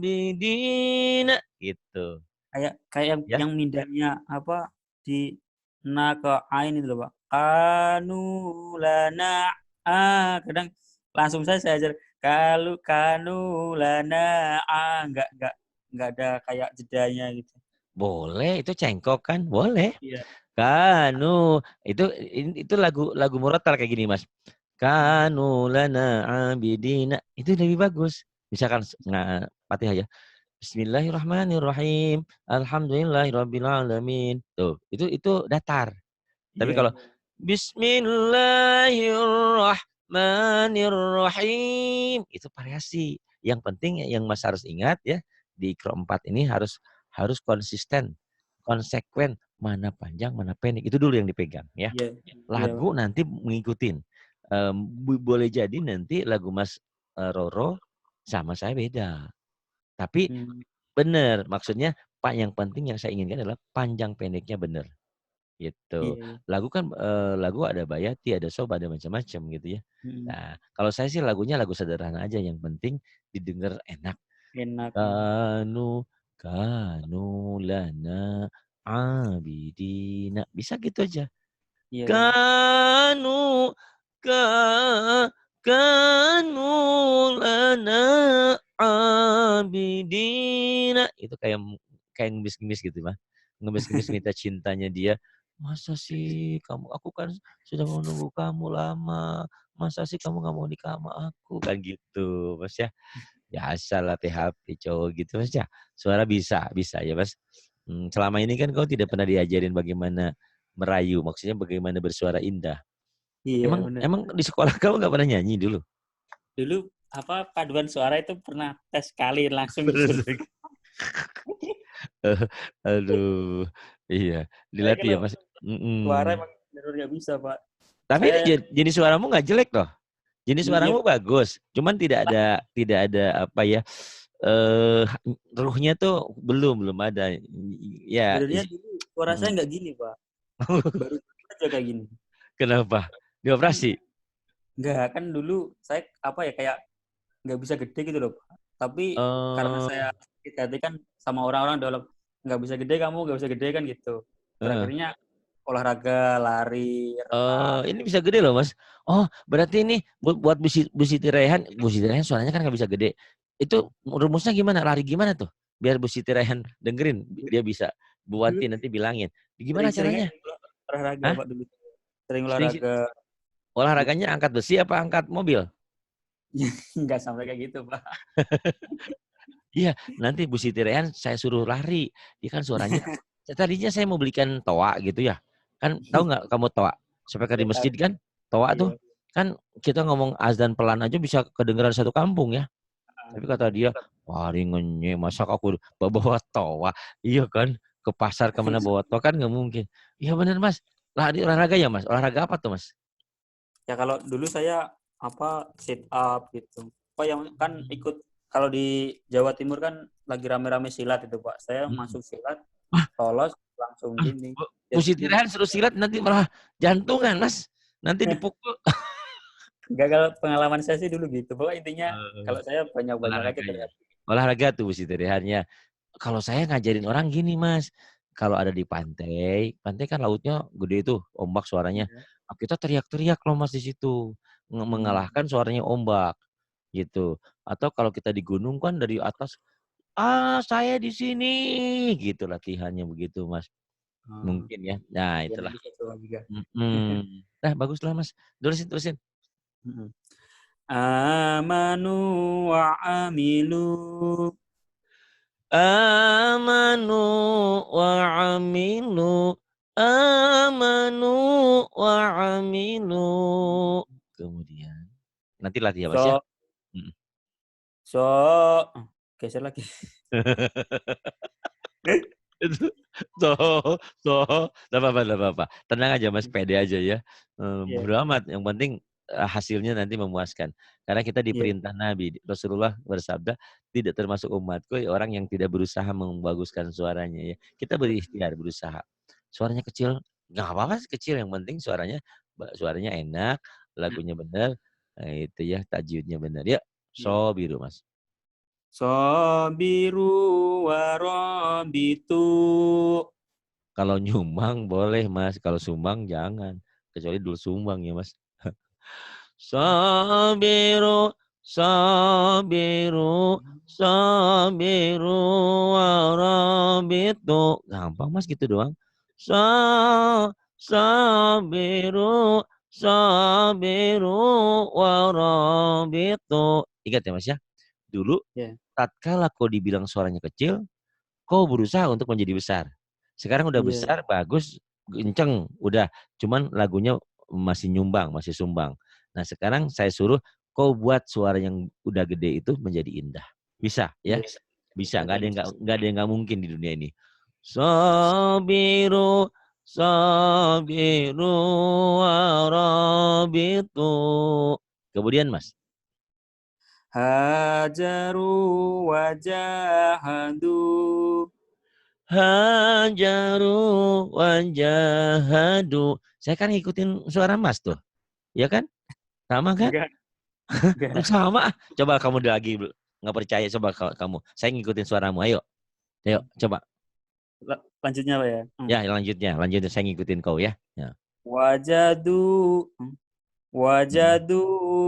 Speaker 1: abidina. Gitu.
Speaker 2: kayak kayak
Speaker 1: Ya,
Speaker 2: yang mindahnya apa di na ke ain itu loh Pak. Kanu lana kadang langsung saya ajar kalau kanu lana enggak ada kayak jedanya gitu.
Speaker 1: boleh. Itu cengkok kan? Boleh.
Speaker 2: Iya.
Speaker 1: Kanu. Itu lagu lagu murotal kayak gini Mas. Kanu lana abidina. Itu lebih bagus. Misalkan Fatihah ya. Bismillahirrahmanirrahim. Alhamdulillahirabbil alamin. Tuh, itu datar. Tapi
Speaker 2: Iya.
Speaker 1: kalau Bismillahirrahmanirrahim itu variasi. Yang penting yang Mas harus ingat ya di Ikro 4 ini harus harus konsisten, konsekuen, mana panjang, mana pendek. Itu dulu yang dipegang ya.
Speaker 2: Iya. Iya, Pak.
Speaker 1: Lagu nanti mengikutin. Boleh jadi nanti lagu Mas Roro sama saya beda. Tapi
Speaker 2: Hmm.
Speaker 1: benar, maksudnya Pak yang penting yang saya inginkan adalah panjang pendeknya benar. Gitu.
Speaker 2: Iya, iya.
Speaker 1: Lagu kan lagu ada bayati, ada sob, ada macam-macam gitu ya.
Speaker 2: Mm.
Speaker 1: Nah, kalau saya sih lagunya lagu sederhana aja yang penting didengar enak.
Speaker 2: Enak.
Speaker 1: Kanu kanu lana abidina. Bisa gitu aja.
Speaker 2: Iya, iya.
Speaker 1: Kanu ka kanu lana abidina. Itu kayak kayak ngemis-ngemis gitu mah. Ngemis-ngemis minta cintanya dia. Masa sih kamu, aku kan sudah menunggu kamu lama. Masa sih kamu nggak mau nikah sama aku kan gitu, Mas ya. Biasalah PHP cowok gitu Mas ya. Suara bisa ya Mas. Selama ini kan kau tidak pernah diajarin bagaimana merayu, maksudnya bagaimana bersuara indah.
Speaker 2: Iya,
Speaker 1: Emang
Speaker 2: benar.
Speaker 1: emang di sekolah kamu nggak pernah nyanyi dulu?
Speaker 2: Dulu apa paduan suara itu pernah tes sekali langsung
Speaker 1: Terus,
Speaker 2: disuruh.
Speaker 1: aduh, iya
Speaker 2: Saya
Speaker 1: dilatih ya
Speaker 2: kalau
Speaker 1: Mas.
Speaker 2: suara
Speaker 1: Mhm.
Speaker 2: emang benar nggak bisa, Pak.
Speaker 1: Tapi
Speaker 2: Saya
Speaker 1: jenis suaramu nggak jelek loh. Jenis
Speaker 2: iya,
Speaker 1: suaramu bagus. Cuman tidak
Speaker 2: Pak.
Speaker 1: ada apa ya? ruhnya tuh belum ada. Ya,
Speaker 2: Sebenarnya dulu suara saya nggak gini, Pak. Baru aja kayak gini.
Speaker 1: kenapa? Dioperasi?
Speaker 2: Enggak, kan dulu saya apa ya kayak nggak bisa gede gitu loh, Pak. Tapi karena saya
Speaker 1: Oh,
Speaker 2: sakit hati kan sama orang-orang dalam nggak bisa gede kamu, nggak bisa gede kan gitu.
Speaker 1: heeh.
Speaker 2: Terakhirnya olahraga, lari, renang.
Speaker 1: Ini bisa gede loh, Mas. Oh, berarti ini buat Bu Siti Raihan, suaranya kan nggak bisa gede. Itu rumusnya gimana? Lari gimana tuh? Biar Bu Siti Raihan dengerin, dia bisa
Speaker 2: Dulu
Speaker 1: buatin nanti bilangin. Gimana
Speaker 2: sering-sering
Speaker 1: caranya?
Speaker 2: aja olahraga,
Speaker 1: Hah?
Speaker 2: Pak, dulu. Sering
Speaker 1: Sering
Speaker 2: olahraga.
Speaker 1: olahraganya angkat besi apa angkat mobil?
Speaker 2: Nggak sampai kayak gitu, Pak.
Speaker 1: Iya, nanti Bu Siti Raihan saya suruh lari. Dia kan suaranya, tadinya saya mau belikan toa gitu ya. Kan tahu nggak kamu toa? Speaker di
Speaker 2: Iya, tahu.
Speaker 1: masjid kan? Toa tuh
Speaker 2: Iya.
Speaker 1: kan kita ngomong azan pelan aja bisa kedengeran satu kampung ya. Tapi kata dia, paling ngenyek, masa aku bawa toa. Iya kan, ke pasar kemana bawa toa kan nggak mungkin. Iya bener Mas, lari olahraga ya Mas? Olahraga apa tuh Mas?
Speaker 2: Ya kalau dulu saya apa sit up gitu. Pak yang kan ikut kalau di Jawa Timur kan lagi rame-rame silat itu, Pak. Saya
Speaker 1: Hmm.
Speaker 2: masuk silat,
Speaker 1: Wah,
Speaker 2: lolos langsung
Speaker 1: ah,
Speaker 2: gini.
Speaker 1: Bu Siti
Speaker 2: Jadi
Speaker 1: Raihan suruh silat nanti malah jantungan Mas. Nanti dipukul.
Speaker 2: enggak, kalau pengalaman saya sih dulu gitu. Pokoknya intinya
Speaker 1: Eh,
Speaker 2: kalau saya banyak-banyak aja
Speaker 1: olahraga ya.
Speaker 2: berarti.
Speaker 1: Olahraga tuh Bu Siti Raihannya. Kalau saya ngajarin orang gini Mas, kalau ada di pantai, pantai kan lautnya gede tuh, ombak suaranya.
Speaker 2: Iya.
Speaker 1: Kita teriak-teriak loh Mas di situ,
Speaker 2: Hmm.
Speaker 1: mengalahkan suaranya ombak gitu. Atau kalau kita di gunung kan dari atas, ah saya di sini, gitu latihannya begitu Mas.
Speaker 2: Oh,
Speaker 1: Mungkin ya. Nah
Speaker 2: ya
Speaker 1: itulah.
Speaker 2: nanti saya coba juga.
Speaker 1: Nah baguslah Mas. Terusin terusin.
Speaker 2: Mm-mm. Amanu wa amilu.
Speaker 1: Amanu wa amilu amanu wa amilu. Kemudian nanti latih ya Mas ya.
Speaker 2: So,
Speaker 1: Mhm.
Speaker 2: so, geser lagi.
Speaker 1: Itu so so nggak apa-apa. Tenang aja Mas, pede aja ya.
Speaker 2: Iya,
Speaker 1: Bodo amat, yang penting, hasilnya nanti memuaskan. Karena kita
Speaker 2: iya,
Speaker 1: diperintah Nabi, Rasulullah bersabda, "Tidak termasuk umatku orang yang tidak berusaha membaguskan suaranya," ya. Kita berikhtiar, berusaha. Suaranya kecil, nggak apa-apa sih kecil, yang penting suaranya enak, lagunya bener, itu ya, tajwidnya bener. Ya,
Speaker 2: iya.
Speaker 1: so biru Mas.
Speaker 2: Sabiru warabitu.
Speaker 1: Kalau nyumbang boleh Mas, kalau sumbang jangan. Kecuali dulu sumbang ya Mas. Sabiru, sabiru, sabiru warabitu. Gampang Mas gitu doang. Sabiru, sabiru warabitu. Ingat ya Mas ya. Dulu
Speaker 2: Ya,
Speaker 1: tatkala kau dibilang suaranya kecil, kau berusaha untuk menjadi besar. Sekarang udah
Speaker 2: iya,
Speaker 1: besar, bagus, kenceng, udah. Cuman lagunya masih nyumbang, masih sumbang. Nah sekarang saya suruh kau buat suara yang udah gede itu menjadi indah. Bisa ya?
Speaker 2: iya.
Speaker 1: Bisa.
Speaker 2: Nanti bisa.
Speaker 1: Nggak ada yang nggak mungkin di dunia ini. Sabiru, sabiru, warabitu. Kemudian Mas.
Speaker 2: Hajaru wajahadu.
Speaker 1: Hajaru wajahadu. Saya kan ngikutin suara Mas tuh. Ya kan? Sama kan?
Speaker 2: Enggak, enggak.
Speaker 1: Sama. Coba kamu lagi nggak percaya, coba kamu. Saya ngikutin suaramu. Ayo. Ayo, coba.
Speaker 2: Lanjutnya apa ya?
Speaker 1: Ya, lanjutnya saya ngikutin kau ya. Ya.
Speaker 2: Wajadu,
Speaker 1: Hmm.
Speaker 2: wajadu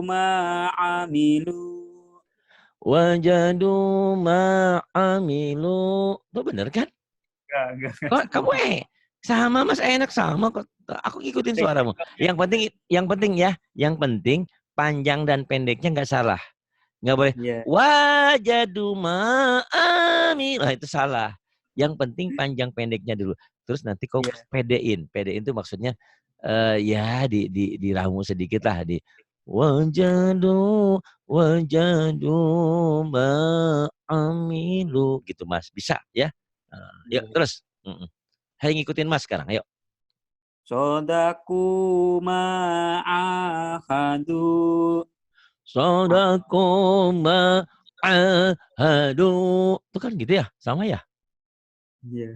Speaker 2: ma'amilu.
Speaker 1: Wajadu ma'amilu. Tuh bener kan?
Speaker 2: Enggak
Speaker 1: Kok kamu
Speaker 2: sama.
Speaker 1: sama Mas enak sama kok. Aku ngikutin suaramu. Yang penting ya, yang penting panjang dan pendeknya nggak salah. Nggak boleh
Speaker 2: Iya,
Speaker 1: wajadu ma'amil. Nah, itu salah. Yang penting panjang pendeknya dulu. Terus nanti kau
Speaker 2: iya.
Speaker 1: pedein. Pedein itu maksudnya ya diramu sedikit lah di wajadu wajadu ma'amilu gitu Mas. Bisa ya? Yuk
Speaker 2: Iya.
Speaker 1: terus. Mm-mm. Ayo ngikutin Mas sekarang. Ayo.
Speaker 2: Sodaku ma'ahadu.
Speaker 1: Sodako Aduh. Itu kan gitu ya? Sama ya?
Speaker 2: Iya.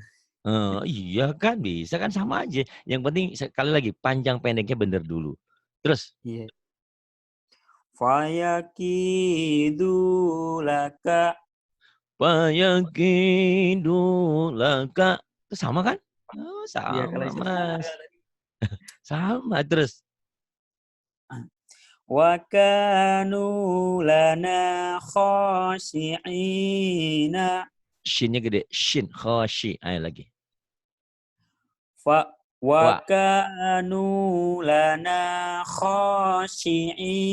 Speaker 1: Iya kan, bisa kan sama aja. Yang penting sekali lagi panjang pendeknya bener dulu. Terus?
Speaker 2: Iya. Fayakidu laka.
Speaker 1: Fayakidu laka. Itu sama kan? Oh,
Speaker 2: Iya, kalau
Speaker 1: sama
Speaker 2: istilah
Speaker 1: Mas. Sama terus.
Speaker 2: wa kanu lana khashi'ina.
Speaker 1: Shinnya gede. Shin. Khoshi. Ayo lagi.
Speaker 2: Wa
Speaker 1: Wa.
Speaker 2: kanu lana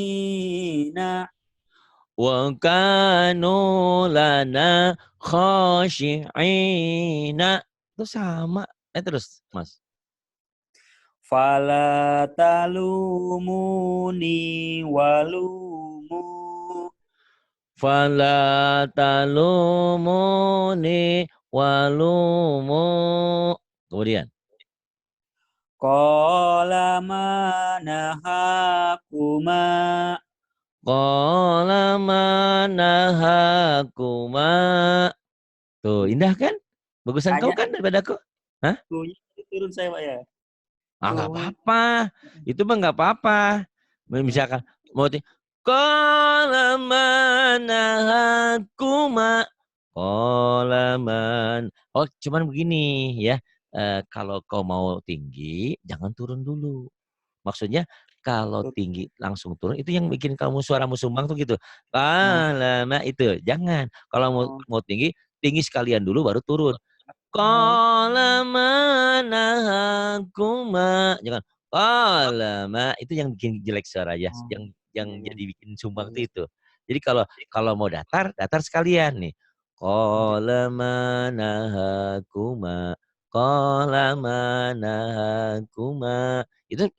Speaker 2: khashi'ina.
Speaker 1: Wa kanu lana khashi'ina. Itu sama. Terus Mas.
Speaker 2: Fala talumuni walumu.
Speaker 1: Fala talumuni walumu. Kemudian.
Speaker 2: Qala manahakuma.
Speaker 1: Qala manahakuma. Tuh, indah kan? Bagusan kau
Speaker 2: Hanya
Speaker 1: kan daripada aku? Hah?
Speaker 2: tuh turun saya, Pak, ya.
Speaker 1: Nggak
Speaker 2: Tuh.
Speaker 1: apa-apa. Itu mah nggak apa-apa. Misalkan mau qala manahakuma. Qala man. Oh, cuman begini ya. Kalau kau mau tinggi, jangan turun dulu. Maksudnya kalau tinggi langsung turun itu yang bikin kamu suaramu sumbang tuh gitu.
Speaker 2: Oh,
Speaker 1: Kalama itu jangan. Kalau mau
Speaker 2: oh,
Speaker 1: mau tinggi, tinggi sekalian dulu baru turun.
Speaker 2: oh,
Speaker 1: Kalama nahakuma. Jangan kalama itu yang bikin jelek suara ya.
Speaker 2: oh.
Speaker 1: Yang
Speaker 2: Iya, iya.
Speaker 1: jadi bikin sumbang
Speaker 2: Iya,
Speaker 1: tuh itu. Jadi kalau kalau mau datar, datar sekalian nih.
Speaker 2: iya.
Speaker 1: Kalama nahakuma. Kalama nahakuma. Itu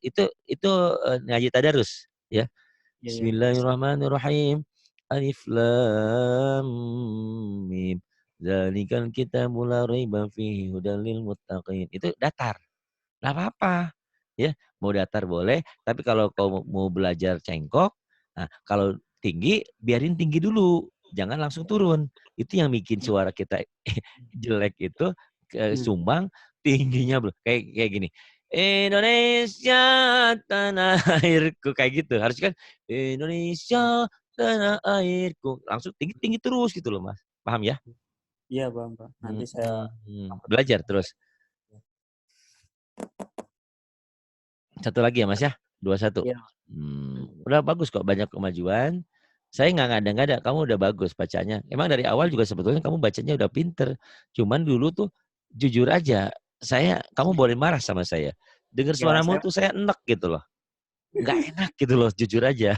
Speaker 1: ngaji tadarus ya.
Speaker 2: Iya, iya.
Speaker 1: Bismillahirrahmanirrahim. Alif lam mim. Dzalikal kitabu la raiba fihi hudal lil muttaqin. Itu datar. Enggak apa-apa. Ya, mau datar boleh, tapi kalau kau mau belajar cengkok, nah kalau tinggi biarin tinggi dulu. Jangan langsung turun. Itu yang bikin suara kita jelek itu
Speaker 2: Hmm.
Speaker 1: sumbang tingginya belum kayak gini. Indonesia tanah airku kayak gitu. Harus kan Indonesia tanah airku. Langsung tinggi-tinggi terus gitu loh, Mas. Paham ya?
Speaker 2: Iya, Bang, Pak. Nanti saya
Speaker 1: Belajar terus. Satu lagi ya, Mas ya. 21.
Speaker 2: Iya.
Speaker 1: Udah bagus kok, banyak kemajuan. Saya nggak ngada-ngada, kamu udah bagus bacanya. Emang dari awal juga sebetulnya kamu bacanya udah pinter. Cuman dulu tuh jujur aja, kamu boleh marah sama saya. Dengar
Speaker 2: Ya,
Speaker 1: suaramu
Speaker 2: saya
Speaker 1: tuh saya enek gitu loh. Nggak enak gitu loh, jujur aja.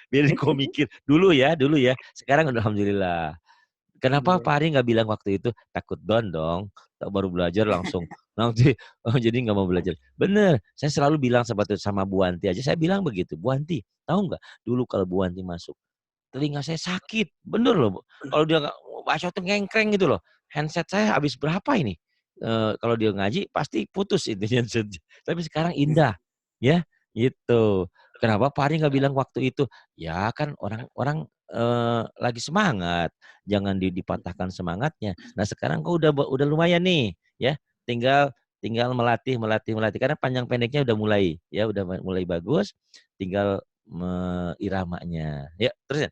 Speaker 1: Biarin kau mikir. Dulu ya. Sekarang udah alhamdulillah. Kenapa
Speaker 2: iya.
Speaker 1: Pak Ari nggak bilang waktu itu? Takut down dong. Tak baru belajar langsung. Nanti jadi nggak mau belajar. Bener. Saya selalu bilang sama Bu Wanti aja. Saya bilang begitu. Bu Wanti, tahu nggak? Dulu kalau Bu Wanti masuk, telinga saya sakit. Bener loh. Kalau dia baca tuh ngengkreng gitu loh. Handset saya habis berapa ini? Kalau dia ngaji pasti putus itu. Tapi sekarang indah. Ya, gitu. Kenapa Pak Ari nggak bilang waktu itu? Ya kan orang-orang lagi semangat, jangan dipatahkan semangatnya. Nah sekarang kok udah lumayan nih, ya. Tinggal melatih karena panjang pendeknya udah mulai, ya udah mulai bagus. Tinggal iramanya. Ya terus ya.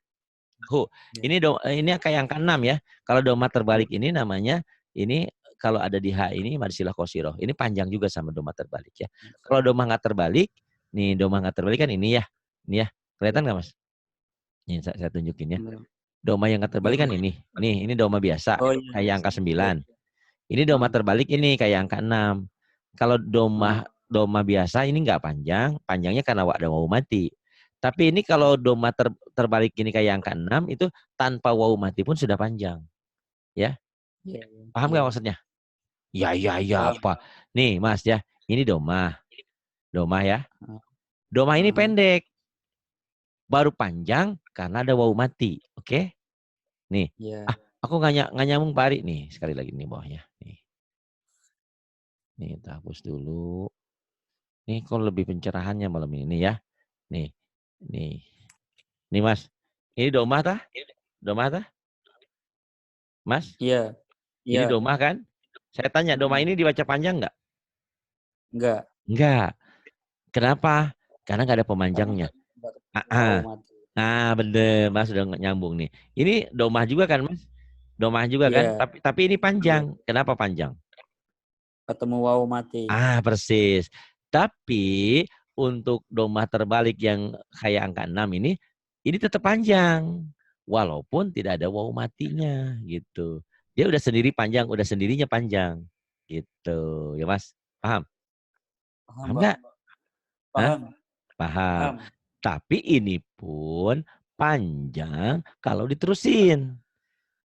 Speaker 2: Iya.
Speaker 1: Ini kayak angka 6 ya. Kalau doma terbalik ini namanya ini kalau ada di H ini marsilah kosiroh. Ini panjang juga sama doma terbalik ya. Kalau doma nggak terbalik, nih doma nggak terbalik kan ini ya. Ini ya. Kelihatan nggak Mas? Ini saya tunjukin ya. Doma yang nggak terbalik kan ini. Ini doma biasa
Speaker 2: Oh, iya.
Speaker 1: kayak angka
Speaker 2: Iya.
Speaker 1: 9. Ini doma terbalik ini kayak angka 6. Kalau doma biasa ini nggak panjang, panjangnya karena ada wawu mati. Tapi ini kalau doma terbalik ini kayak angka 6 itu tanpa wawu mati pun sudah panjang. Ya,
Speaker 2: Iya.
Speaker 1: paham
Speaker 2: Iya.
Speaker 1: nggak maksudnya? Ya
Speaker 2: Paham.
Speaker 1: apa? Nih Mas ya, ini doma. Doma ya.
Speaker 2: Ah,
Speaker 1: Doma ini
Speaker 2: ah.
Speaker 1: pendek. Baru panjang karena ada wawu mati. Oke? Nih.
Speaker 2: Iya.
Speaker 1: Aku nggak nyambung Pak Ari. Nih, sekali lagi nih bawahnya. Nih, kita hapus dulu. Nih, kok lebih pencerahannya malam ini nih ya. Nih. Nih. Nih Mas. Ini doma tah? Domah tah? Mas?
Speaker 2: Iya.
Speaker 1: Ini
Speaker 2: Iya.
Speaker 1: domah kan? Saya tanya, domah ini dibaca panjang nggak?
Speaker 2: Enggak.
Speaker 1: Enggak. Kenapa? Karena nggak ada
Speaker 2: Karena
Speaker 1: pemanjangnya.
Speaker 2: enggak
Speaker 1: Ah,
Speaker 2: wow
Speaker 1: ah.
Speaker 2: mati.
Speaker 1: Nah, bener. Mas udah nyambung nih. Ini domah juga kan, Mas? Domah juga kan?
Speaker 2: Iya.
Speaker 1: Tapi ini
Speaker 2: Iya.
Speaker 1: panjang. Kenapa panjang?
Speaker 2: Ketemu wow mati.
Speaker 1: Ah, persis. Tapi untuk domah terbalik yang kayak angka 6 ini tetap panjang. Walaupun tidak ada waw matinya gitu. Dia udah sendiri panjang, udah sendirinya panjang. Gitu. Ya, Mas? Paham?
Speaker 2: Paham,
Speaker 1: Paham
Speaker 2: Pak.
Speaker 1: nggak? Hah?
Speaker 2: Paham.
Speaker 1: Paham.
Speaker 2: Paham.
Speaker 1: Tapi ini pun panjang kalau diterusin.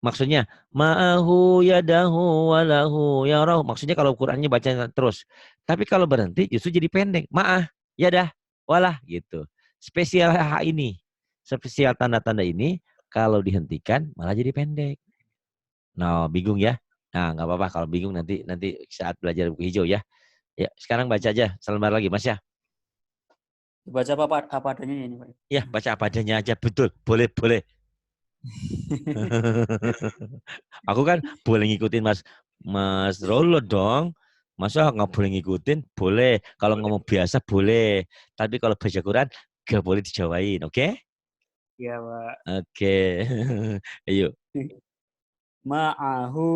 Speaker 1: Maksudnya ma'ahu yadahu walahu yarahu. Maksudnya kalau Qurannya baca terus. Tapi kalau berhenti justru jadi pendek. Ma'ah yadah walah gitu. Spesial ini. Spesial tanda-tanda ini kalau dihentikan malah jadi pendek. Nah, bingung ya? Nah, nggak apa-apa kalau bingung nanti saat belajar buku hijau ya. Ya, sekarang baca aja selembar lagi Mas ya.
Speaker 2: Dibaca apa adanya ini, Pak.
Speaker 1: Ya, baca apa adanya aja. Betul. Boleh, boleh. Aku kan boleh ngikutin Mas Rolo dong. Masa nggak boleh ngikutin? Boleh. Kalau ngomong biasa boleh. Tapi kalau baca Quran gak boleh dijawain. Oke?
Speaker 2: Iya, Pak.
Speaker 1: Oke. Ayo.
Speaker 2: Ma'ahu.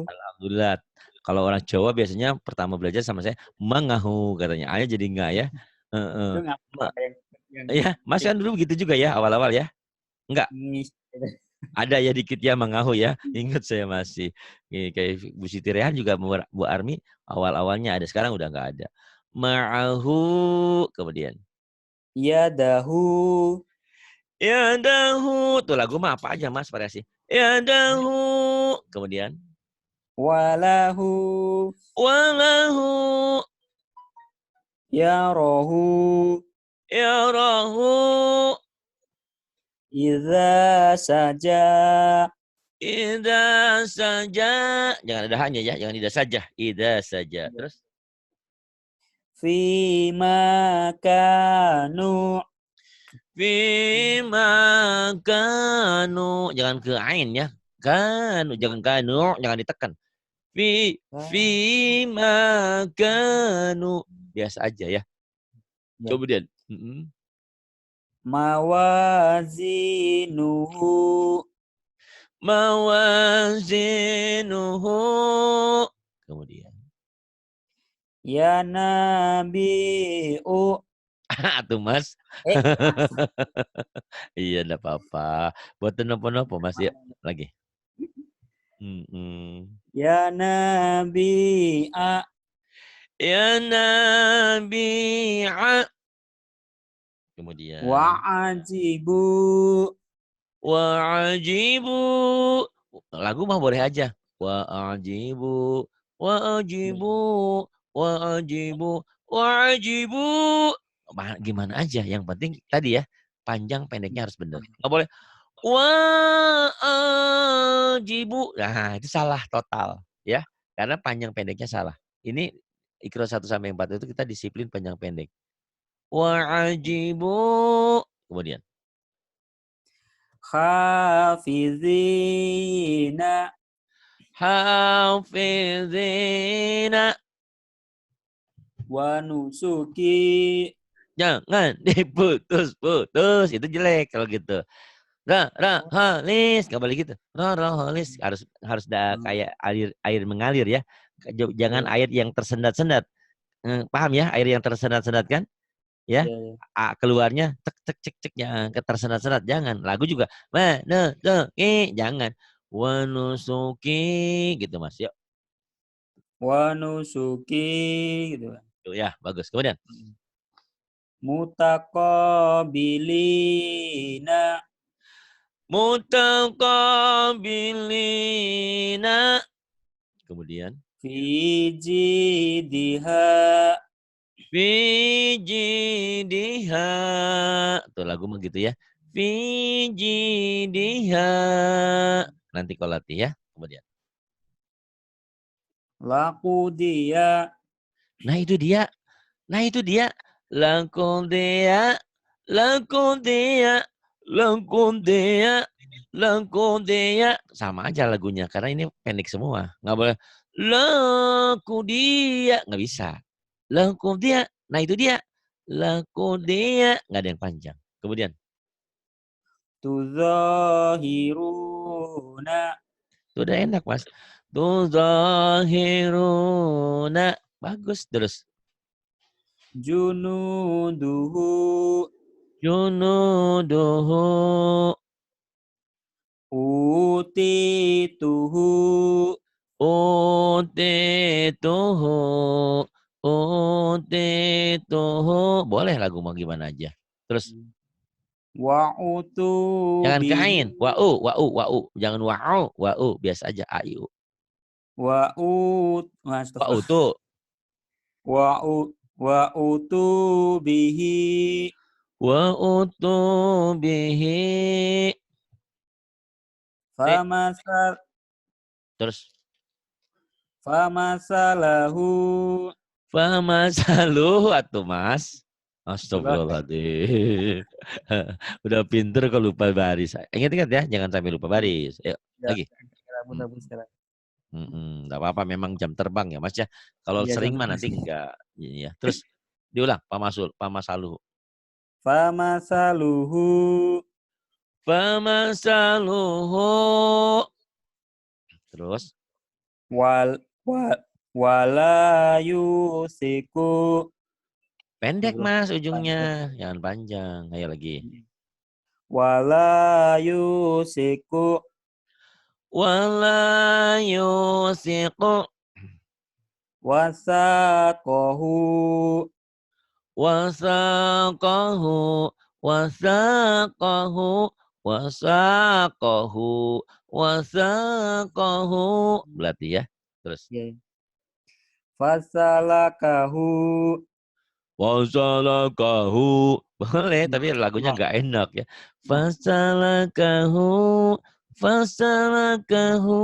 Speaker 1: Alhamdulillah. Kalau orang Jawa biasanya pertama belajar sama saya mengahu katanya. Ayah jadi enggak ya. Heeh.
Speaker 2: Itu nggak apa yang
Speaker 1: Ya, Mas kan dulu begitu juga ya awal-awal ya? Enggak.
Speaker 2: ngis.
Speaker 1: Ada ya dikit ya mengahu ya. Ingat saya masih. Kayak Bu Siti Rehan juga Bu Armi awal-awalnya ada. Sekarang udah nggak ada. Ma'ahu. Kemudian.
Speaker 2: Yadahu.
Speaker 1: Ya dahu. Tuh lagu mah apa aja Mas variasi. Ya dahu. Kemudian.
Speaker 2: Walahu.
Speaker 1: Walahu.
Speaker 2: Yarahu.
Speaker 1: Ya rahu.
Speaker 2: Idza saja.
Speaker 1: Ida saja. Jangan ada hanya ya. Jangan ida saja. Ida saja. Terus.
Speaker 2: Fima kanu.
Speaker 1: Fima kanu. Jangan ke ain ya. Kanu. Jangan kanu. Jangan ditekan. Fima kanu. Biasa aja ya. Kemudian.
Speaker 2: Mawazinuhu.
Speaker 1: Mawazinuhu. Kemudian.
Speaker 2: Ya nabi'u.
Speaker 1: Tuh Mas. Iya enggak apa-apa. Buat nopo-nopo Mas ya. Lagi.
Speaker 2: Ya nabi'a.
Speaker 1: Ya nabi'a. Kemudian.
Speaker 2: Wa'ajibu.
Speaker 1: Wa'ajibu. Lagu mah boleh aja. Wa'ajibu. Wa'ajibu. Wa'ajibu. Wa'ajibu. Gimana aja. Yang penting tadi ya. Panjang pendeknya harus benar. Nggak boleh. Wa'ajibu. Nah itu salah total. Ya. Karena panjang pendeknya salah. Ini Iqra 1-4 itu kita disiplin panjang pendek. Wa'ajibu. Kemudian.
Speaker 2: Hafizina.
Speaker 1: Hafizina.
Speaker 2: Wa nusuki.
Speaker 1: Jangan diputus-putus. Itu jelek kalau gitu. Halis. Gak boleh gitu. Halis. Harus kayak air mengalir ya. Jangan air yang tersendat-sendat. Paham ya? Air yang tersendat-sendat kan? Ya, keluarnya cek cek cek cek jangan tersendat-sendat, jangan. Lagu juga jangan. Wanusuki gitu Mas. Yuk.
Speaker 2: Wanusuki gitu kan.
Speaker 1: Tuh ya, bagus. Kemudian
Speaker 2: Mutaqabilina.
Speaker 1: mutaqabilina. Kemudian
Speaker 2: Fijidiha.
Speaker 1: Fijidiha. Tuh lagu mah gitu ya. Fijidiha. Nanti kalau latih ya. Kemudian.
Speaker 2: Laqudiya.
Speaker 1: Nah itu dia. Laqudiya. Laqudiya. Laqudiya. Lagu dia sama aja lagunya karena ini pendek semua. Nggak boleh lagu dia, nggak bisa. Lagu dia, nah itu dia. Lagu dia, nggak ada yang panjang. Kemudian
Speaker 2: Tuzahiruna
Speaker 1: itu udah enak mas. Tuzahiruna, bagus terus.
Speaker 2: junuduhu
Speaker 1: Junuduhu
Speaker 2: utituhu
Speaker 1: utituhu utituhu. Boleh lagu mau gimana aja. Terus
Speaker 2: wa
Speaker 1: jangan ke
Speaker 2: utubihi
Speaker 1: ain. Wa'u. Jangan wa'u. Biasa aja aiu.
Speaker 2: wa ut
Speaker 1: Wa'u tuh.
Speaker 2: wa u wa utubihi
Speaker 1: Wa'utubihi.
Speaker 2: famasal
Speaker 1: Terus.
Speaker 2: famasalahu
Speaker 1: Famasaluh atuh mas.
Speaker 2: salah
Speaker 1: Astagfirullahaladzim. Udah pinter kalau lupa baris. Ingat-ingat ya, jangan sampai lupa baris. Ayo,
Speaker 2: ya
Speaker 1: lagi.
Speaker 2: sekarang sekarang
Speaker 1: Nggak apa-apa, memang jam terbang ya mas ya. Kalau
Speaker 2: iya jam
Speaker 1: sering mah nanti enggak. Ya. Terus diulang, pamasaluh.
Speaker 2: famasaluhu
Speaker 1: Famasaluhu. Terus,
Speaker 2: wal wa wala yusiku
Speaker 1: pendek mas ujungnya. Jangan panjang. Ayo lagi.
Speaker 2: wala yusiku
Speaker 1: Wala yusiqu.
Speaker 2: wasaqahu
Speaker 1: Wasaqahu. Wasaqahu. Wasaqahu. Wasaqahu. Berarti ya. Terus.
Speaker 2: ya fasalakahu
Speaker 1: Fasalakahu. Boleh, tapi lagunya nggak enak ya. Fasalakahu. Fasalakahu.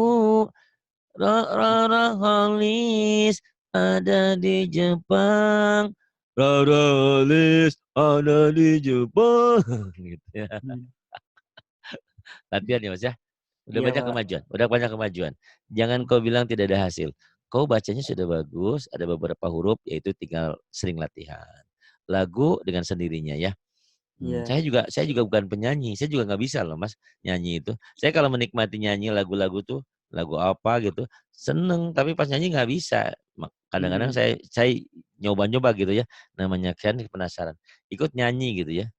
Speaker 1: Rara Halis ada di Jepang. Rara Halis ada di Jepang. Gitu ya. Latihan ya mas ya. Udah
Speaker 2: iya
Speaker 1: banyak
Speaker 2: Pak.
Speaker 1: kemajuan. Udah banyak kemajuan. Jangan kau bilang tidak ada hasil. Kau bacanya sudah bagus. Ada beberapa huruf yaitu tinggal sering latihan. Lagu dengan sendirinya ya.
Speaker 2: Iya
Speaker 1: Saya juga bukan penyanyi. Saya juga nggak bisa loh mas nyanyi itu. Saya kalau menikmati nyanyi lagu-lagu tuh lagu apa gitu seneng. Tapi pas nyanyi nggak bisa. Kadang-kadang
Speaker 2: hmm.
Speaker 1: saya nyoba-nyoba gitu ya. Namanya kan penasaran. Ikut nyanyi gitu ya.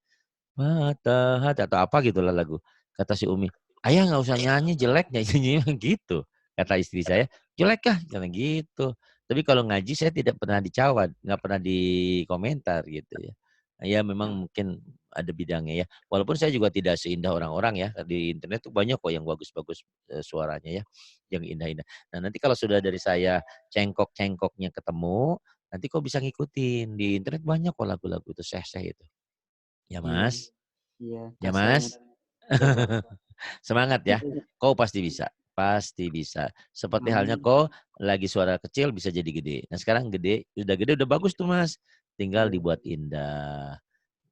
Speaker 1: Mata hati atau apa gitu lah lagu. Kata si Umi, ayah nggak usah nyanyi jelek nyanyinya gitu. Kata istri saya, jelek kah? Jangan gitu. Tapi kalau ngaji saya tidak pernah dicawat, nggak pernah dikomentar gitu ya. Ya memang mungkin ada bidangnya ya. Walaupun saya juga tidak seindah orang-orang ya. Di internet tuh banyak kok yang bagus-bagus suaranya ya. Yang indah-indah. Nah nanti kalau sudah dari saya cengkok-cengkoknya ketemu, nanti kok bisa ngikutin. Di internet banyak kok lagu-lagu itu, seh-seh itu. Ya
Speaker 2: Iya
Speaker 1: mas?
Speaker 2: iya
Speaker 1: Ya
Speaker 2: saya
Speaker 1: mas?
Speaker 2: iya Pak.
Speaker 1: Semangat ya. Kau pasti bisa. Pasti bisa. Seperti halnya
Speaker 2: Amin.
Speaker 1: kau lagi suara kecil bisa jadi gede. Nah sekarang gede udah bagus tuh mas. Tinggal
Speaker 2: Iya
Speaker 1: dibuat indah.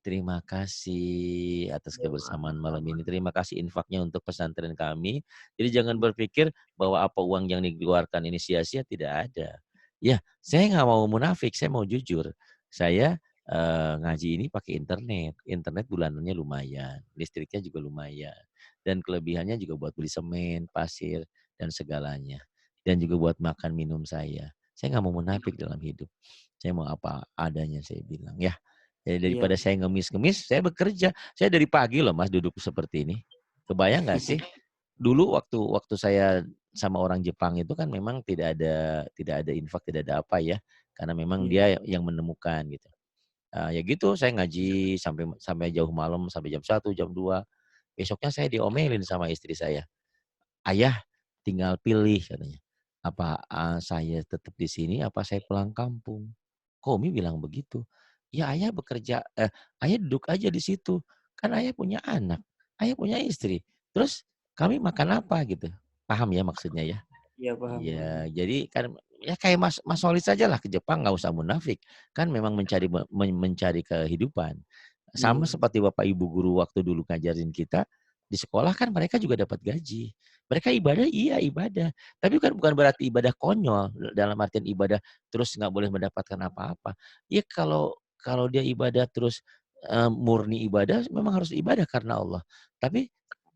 Speaker 1: Terima kasih atas
Speaker 2: iya Pak.
Speaker 1: kebersamaan malam ini. Terima kasih infaknya untuk pesantren kami. Jadi jangan berpikir bahwa apa uang yang dikeluarkan ini sia-sia, tidak ada. Ya, saya nggak mau munafik, saya mau jujur. Saya ngaji ini pakai internet. Internet bulanannya lumayan, listriknya juga lumayan. Dan kelebihannya juga buat beli semen, pasir, dan segalanya. Dan juga buat makan minum saya. Saya nggak mau munafik dalam hidup. Saya mau apa adanya saya bilang ya. Jadi
Speaker 2: Iya
Speaker 1: daripada saya ngemis-ngemis, saya bekerja. Saya dari pagi loh Mas duduk seperti ini. Kebayang nggak sih? Dulu waktu saya sama orang Jepang itu kan memang tidak ada infak, tidak ada apa ya. Karena memang
Speaker 2: iya
Speaker 1: dia yang menemukan gitu. Ya gitu, saya ngaji sampai sampai jauh malam, sampai jam 1, jam 2. Besoknya saya diomelin sama istri saya. Ayah tinggal pilih katanya. Apa saya tetap di sini, apa saya pulang kampung? Komi bilang begitu. Ya ayah bekerja, ayah duduk aja di situ. Kan ayah punya anak, ayah punya istri. Terus kami makan apa gitu. Paham ya maksudnya ya?
Speaker 2: iya paham paham.
Speaker 1: Iya, jadi kan ya kayak Mas Solid saja lah ke Jepang nggak usah munafik. Kan memang mencari kehidupan. Sama
Speaker 2: Iya
Speaker 1: seperti Bapak Ibu guru waktu dulu ngajarin kita, Di sekolah kan mereka juga dapat gaji. Mereka ibadah, iya ibadah. Tapi kan bukan berarti ibadah konyol, dalam artian ibadah terus nggak boleh mendapatkan apa-apa. Ya kalau kalau dia ibadah terus, murni ibadah, memang harus ibadah karena Allah. Tapi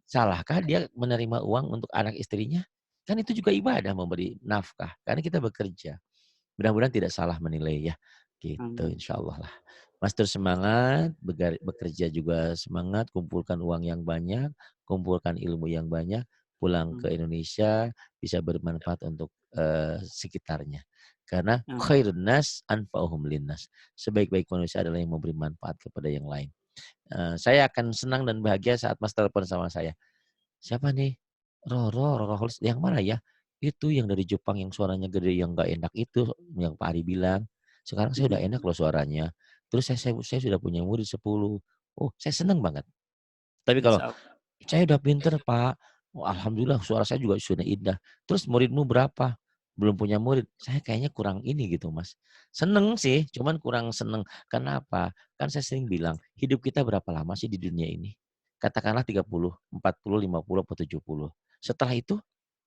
Speaker 1: salahkah dia menerima uang untuk anak istrinya? Kan itu juga ibadah memberi nafkah, karena kita bekerja. Mudah-mudahan tidak salah menilai ya, gitu
Speaker 2: Amin.
Speaker 1: insyaallah lah. Mas terus semangat, bekerja juga semangat, kumpulkan uang yang banyak, kumpulkan ilmu yang banyak, pulang ke
Speaker 2: Amin.
Speaker 1: Indonesia bisa bermanfaat untuk, sekitarnya. Karena
Speaker 2: Amin.
Speaker 1: khairun nas anfa'uhum linnas. Sebaik-baik manusia adalah yang memberi manfaat kepada yang lain. Saya akan senang dan bahagia saat Mas telepon sama saya. "Siapa nih?" Roro Holst." "Yang mana ya?" "Itu yang dari Jepang yang suaranya gede, yang nggak enak itu, yang Pak Ari bilang. Sekarang saya udah enak loh suaranya. Terus saya sudah punya murid 10." Oh, saya senang banget. Tapi kalau,
Speaker 2: Insya Allah.
Speaker 1: "Saya udah pinter Pak." "Oh, alhamdulillah suara saya juga sudah indah." "Terus muridmu berapa?" "Belum punya murid." Saya kayaknya kurang ini gitu Mas. Seneng sih, cuman kurang seneng. Kenapa? Kan saya sering bilang, hidup kita berapa lama sih di dunia ini? Katakanlah 30, 40, 50, atau 70. Setelah itu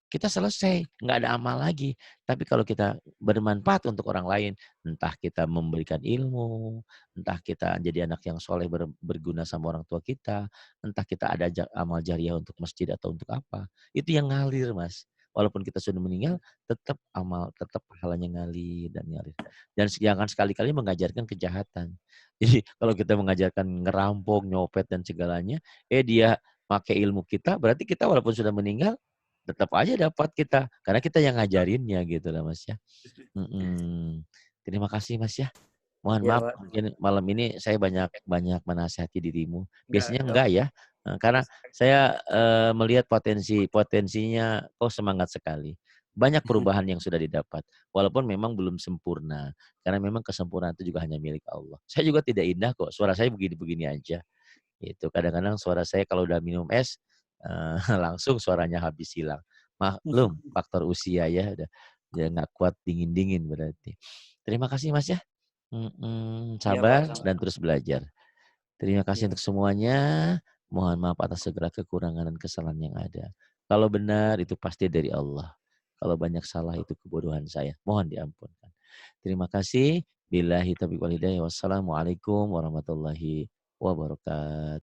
Speaker 1: kita selesai, nggak ada amal lagi. Tapi kalau kita bermanfaat untuk orang lain, entah kita memberikan ilmu, entah kita jadi anak yang soleh berguna sama orang tua kita, entah kita ada amal jariah untuk masjid atau untuk apa, itu yang ngalir Mas. Walaupun kita sudah meninggal, tetap amal, tetap pahalanya ngalir dan ngalir. Dan jangan sekali-kali mengajarkan kejahatan. Jadi kalau kita mengajarkan ngerampok, nyopet dan segalanya, dia pakai ilmu kita, berarti kita walaupun sudah meninggal, tetap aja dapat kita, karena kita yang ngajarinnya gitu loh Mas ya. Mhm. Terima kasih Mas ya. Mohon
Speaker 2: Ya
Speaker 1: maaf
Speaker 2: Pak.
Speaker 1: mungkin malam ini saya banyak banyak menasehati dirimu. Biasanya
Speaker 2: Enggak
Speaker 1: enggak ya, karena saya, melihat potensinya kok semangat sekali. Banyak perubahan yang sudah didapat, walaupun memang belum sempurna, karena memang kesempurnaan itu juga hanya milik Allah. Saya juga tidak indah kok, suara saya begini-begini aja. Itu kadang-kadang suara saya kalau udah minum es, langsung suaranya habis hilang. Maklum faktor usia ya, udah nggak kuat dingin-dingin berarti. Terima kasih Mas ya,
Speaker 2: Ya Pak,
Speaker 1: sabar dan
Speaker 2: sama-sama.
Speaker 1: terus belajar. Terima kasih
Speaker 2: Ya.
Speaker 1: untuk semuanya, mohon maaf atas segala kekurangan dan kesalahan yang ada. Kalau benar itu pasti dari Allah, kalau banyak salah itu kebodohan saya, mohon diampunkan. Terima kasih, billahi taufiq wal hidayah, wassalamualaikum warahmatullahi wabarakatuh.